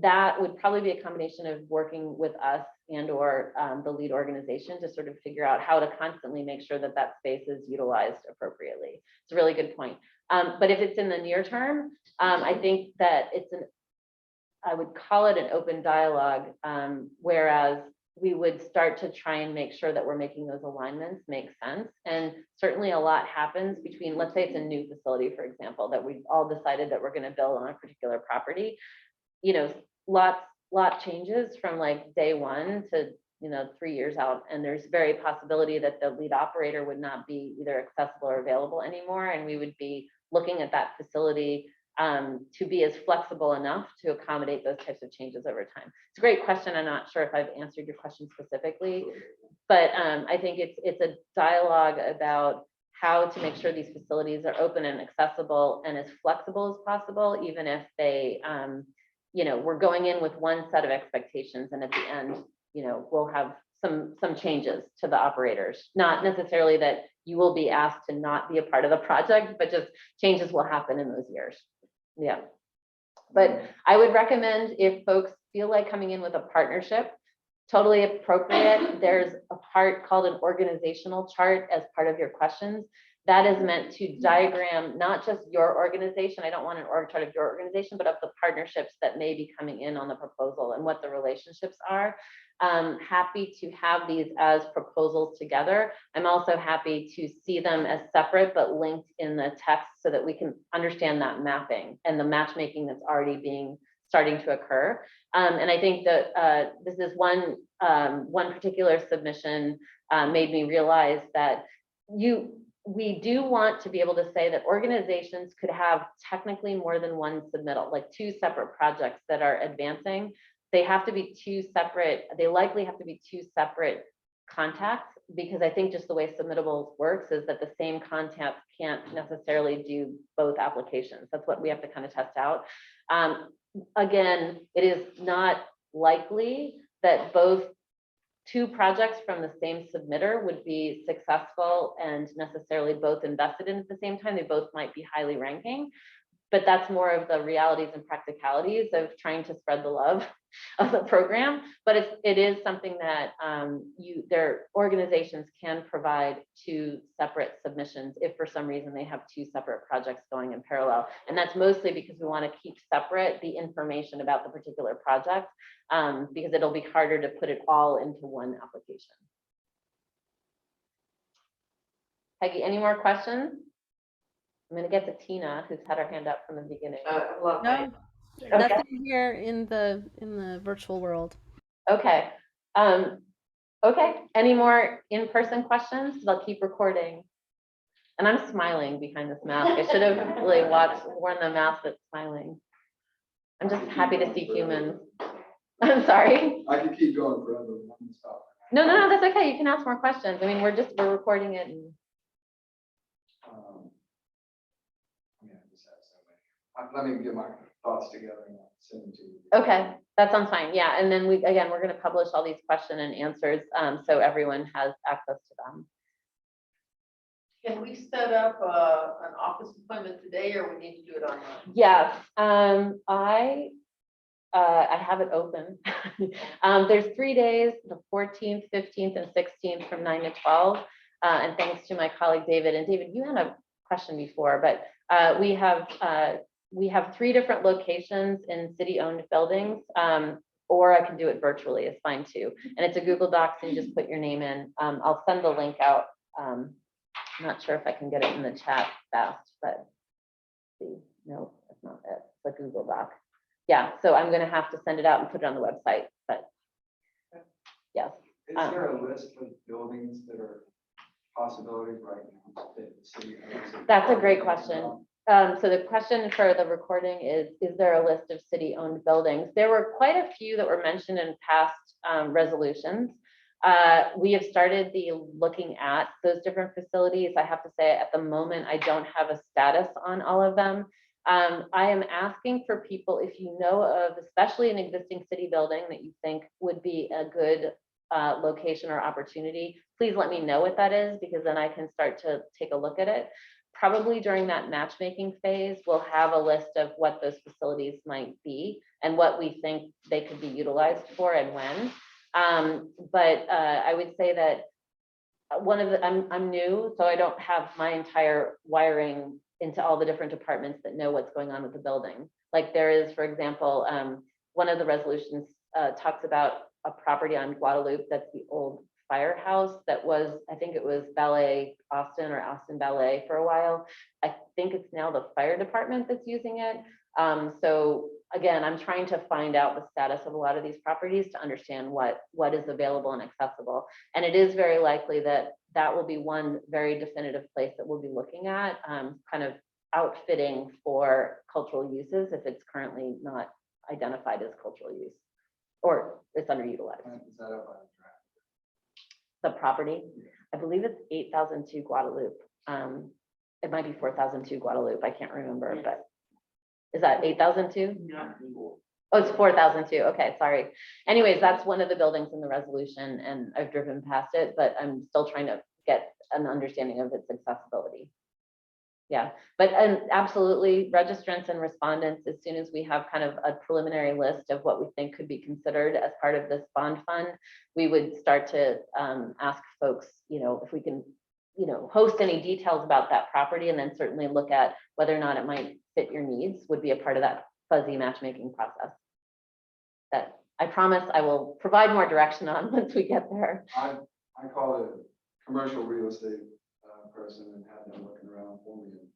That would probably be a combination of working with us and or the lead organization to sort of figure out how to constantly make sure that that space is utilized appropriately. It's a really good point. But if it's in the near term, I think that I would call it an open dialogue, whereas we would start to try and make sure that we're making those alignments make sense. And certainly a lot happens between, let's say it's a new facility, for example, that we've all decided that we're going to build on a particular property. You know, lot changes from like day one to, you know, 3 years out. And there's very possibility that the lead operator would not be either accessible or available anymore. And we would be looking at that facility to be as flexible enough to accommodate those types of changes over time. It's a great question. I'm not sure if I've answered your question specifically, but I think it's a dialogue about how to make sure these facilities are open and accessible and as flexible as possible, even if they, you know, we're going in with one set of expectations, and at the end, you know, we'll have some changes to the operators. Not necessarily that you will be asked to not be a part of the project, but just changes will happen in those years. Yeah, but I would recommend, if folks feel like coming in with a partnership, totally appropriate. There's a part called an organizational chart as part of your questions. That is meant to diagram not just your organization. I don't want an org chart of your organization, but of the partnerships that may be coming in on the proposal and what the relationships are. Happy to have these as proposals together. I'm also happy to see them as separate but linked in the text so that we can understand that mapping and the matchmaking that's already starting to occur. And I think that this is one particular submission made me realize that we do want to be able to say that organizations could have technically more than one submittal, like 2 separate projects that are advancing. They have to be 2 separate, they likely have to be 2 separate contacts, because I think just the way submittables works is that the same contact can't necessarily do both applications. That's what we have to kind of test out. Again, it is not likely that both 2 projects from the same submitter would be successful and necessarily both invested in at the same time. They both might be highly ranking, but that's more of the realities and practicalities of trying to spread the love of the program. But it is something that their organizations can provide 2 separate submissions if for some reason they have 2 separate projects going in parallel. And that's mostly because we want to keep separate the information about the particular project, because it'll be harder to put it all into one application. Peggy, any more questions? I'm going to get to Tina, who's had her hand up from the beginning. No, nothing here in the virtual world. Okay. Okay. Any more in-person questions? Because I'll keep recording. And I'm smiling behind this mask. I should have really worn the mask that's smiling. I'm just happy to see humans. I'm sorry. I could keep going forever. Stop. No, that's okay. You can ask more questions. I mean, we're recording it. And... let me get my thoughts together and send them to you. Okay, that sounds fine. Yeah, and then we're going to publish all these question and answers so everyone has access to them. Can we set up an office appointment today, or we need to do it online? Yes, I have it open. There's 3 days, the 14th, 15th, and 16th from 9 to 12. And thanks to my colleague David. And David, you had a question before, but we have 3 different locations in city-owned buildings. Or I can do it virtually, it's fine too. And it's a Google Docs, and you just put your name in. I'll send the link out. I'm not sure if I can get it in the chat fast, but see, no, that's not it. It's a Google Doc. Yeah, so I'm gonna have to send it out and put it on the website, but yes. Is there a list of buildings that are possibilities right now that the city owns? That's a great question. So the question for the recording is there a list of city-owned buildings? There were quite a few that were mentioned in past resolutions. We have started looking at those different facilities. I have to say at the moment, I don't have a status on all of them. I am asking for people, if you know of, especially an existing city building that you think would be a good location or opportunity, please let me know what that is, because then I can start to take a look at it. Probably during that matchmaking phase, we'll have a list of what those facilities might be and what we think they could be utilized for and when. But I would say that I'm new, so I don't have my entire wiring into all the different departments that know what's going on with the building. Like there is, for example, one of the resolutions talks about a property on Guadalupe that's the old firehouse that was, I think it was Ballet Austin or Austin Ballet for a while. I think it's now the fire department that's using it. So again, I'm trying to find out the status of a lot of these properties to understand what is available and accessible. And it is very likely that that will be one very definitive place that we'll be looking at, kind of outfitting for cultural uses if it's currently not identified as cultural use or it's underutilized. Is that up on the track? The property, I believe it's 8002 Guadalupe. It might be 4002 Guadalupe. I can't remember, but is that 8002? Yeah. Oh, it's 4002. Okay, sorry. Anyways, that's one of the buildings in the resolution, and I've driven past it, but I'm still trying to get an understanding of its accessibility. Yeah, but absolutely, registrants and respondents, as soon as we have kind of a preliminary list of what we think could be considered as part of this bond fund, we would start to ask folks, if we can, host any details about that property, and then certainly look at whether or not it might fit your needs would be a part of that fuzzy matchmaking process. That I promise I will provide more direction on once we get there. I called a commercial real estate person and had them looking around for me. And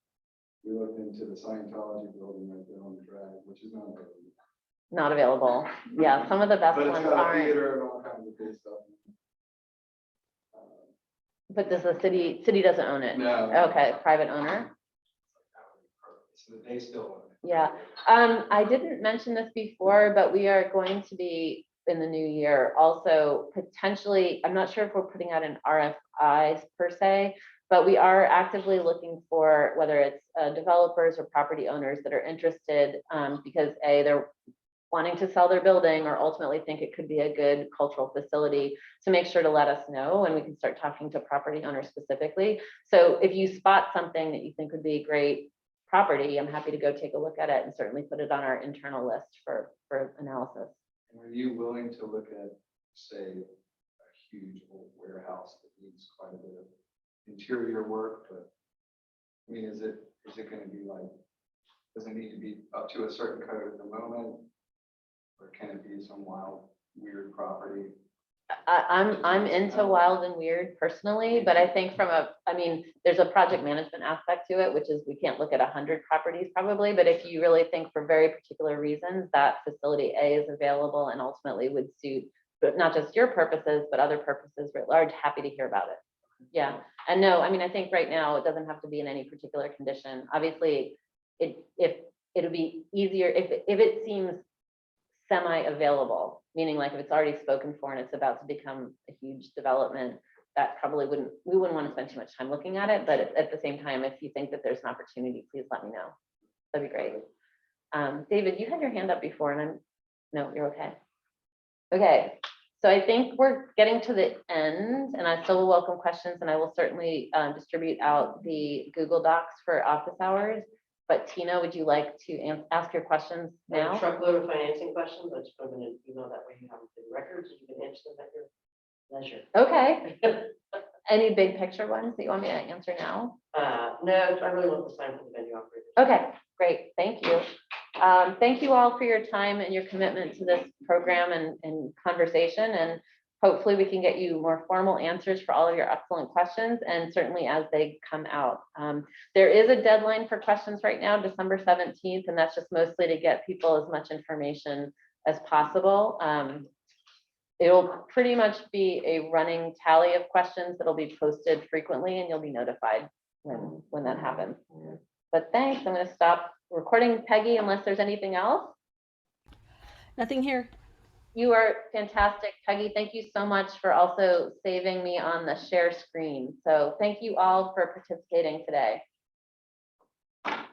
we looked into the Scientology building right there on the drag, which is not available. Not available. Yeah, some of the best But it's ones got a aren't. theater and all kinds of good stuff. But does the city doesn't own it? No. Okay, private owner. So they still own it. Yeah, I didn't mention this before, but we are going to be in the new year also potentially, I'm not sure if we're putting out an RFI per se, but we are actively looking for whether it's developers or property owners that are interested because they're wanting to sell their building or ultimately think it could be a good cultural facility, to make sure to let us know, and we can start talking to property owners specifically. So if you spot something that you think would be a great property, I'm happy to go take a look at it and certainly put it on our internal list for analysis. And are you willing to look at, say, a huge old warehouse that needs quite a bit of interior work, but I mean, is it going to be like, does it need to be up to a certain code at the moment, or can it be some wild, weird property? I'm into wild and weird personally, but I think there's a project management aspect to it, which is we can't look at 100 properties probably, but if you really think for very particular reasons that facility A is available and ultimately would suit, but not just your purposes, but other purposes writ large, happy to hear about it. Yeah, and no, I think right now it doesn't have to be in any particular condition. Obviously, it'll be easier if it seems semi-available, meaning like if it's already spoken for and it's about to become a huge development, that probably we wouldn't want to spend too much time looking at it. But at the same time, if you think that there's an opportunity, please let me know. That'd be great. David, you had your hand up before, and no, you're okay. Okay, so I think we're getting to the end, and I still will welcome questions, and I will certainly distribute out the Google Docs for office hours. But Tina, would you like to ask your questions I have a now? truckload of financing questions, I just put them in an email, that way you have them in records, and you can answer them at your leisure. Okay. Any big picture ones that you want me to answer now? No, I really want the sign for the venue operator. Okay, great, thank you. Thank you all for your time and your commitment to this program and conversation, and hopefully we can get you more formal answers for all of your excellent questions, and certainly as they come out. There is a deadline for questions right now, December 17th, and that's just mostly to get people as much information as possible. It'll pretty much be a running tally of questions that'll be posted frequently, and you'll be notified when that happens. But thanks, I'm going to stop recording, Peggy, unless there's anything else. Nothing here. You are fantastic, Peggy. Thank you so much for also saving me on the share screen. So thank you all for participating today.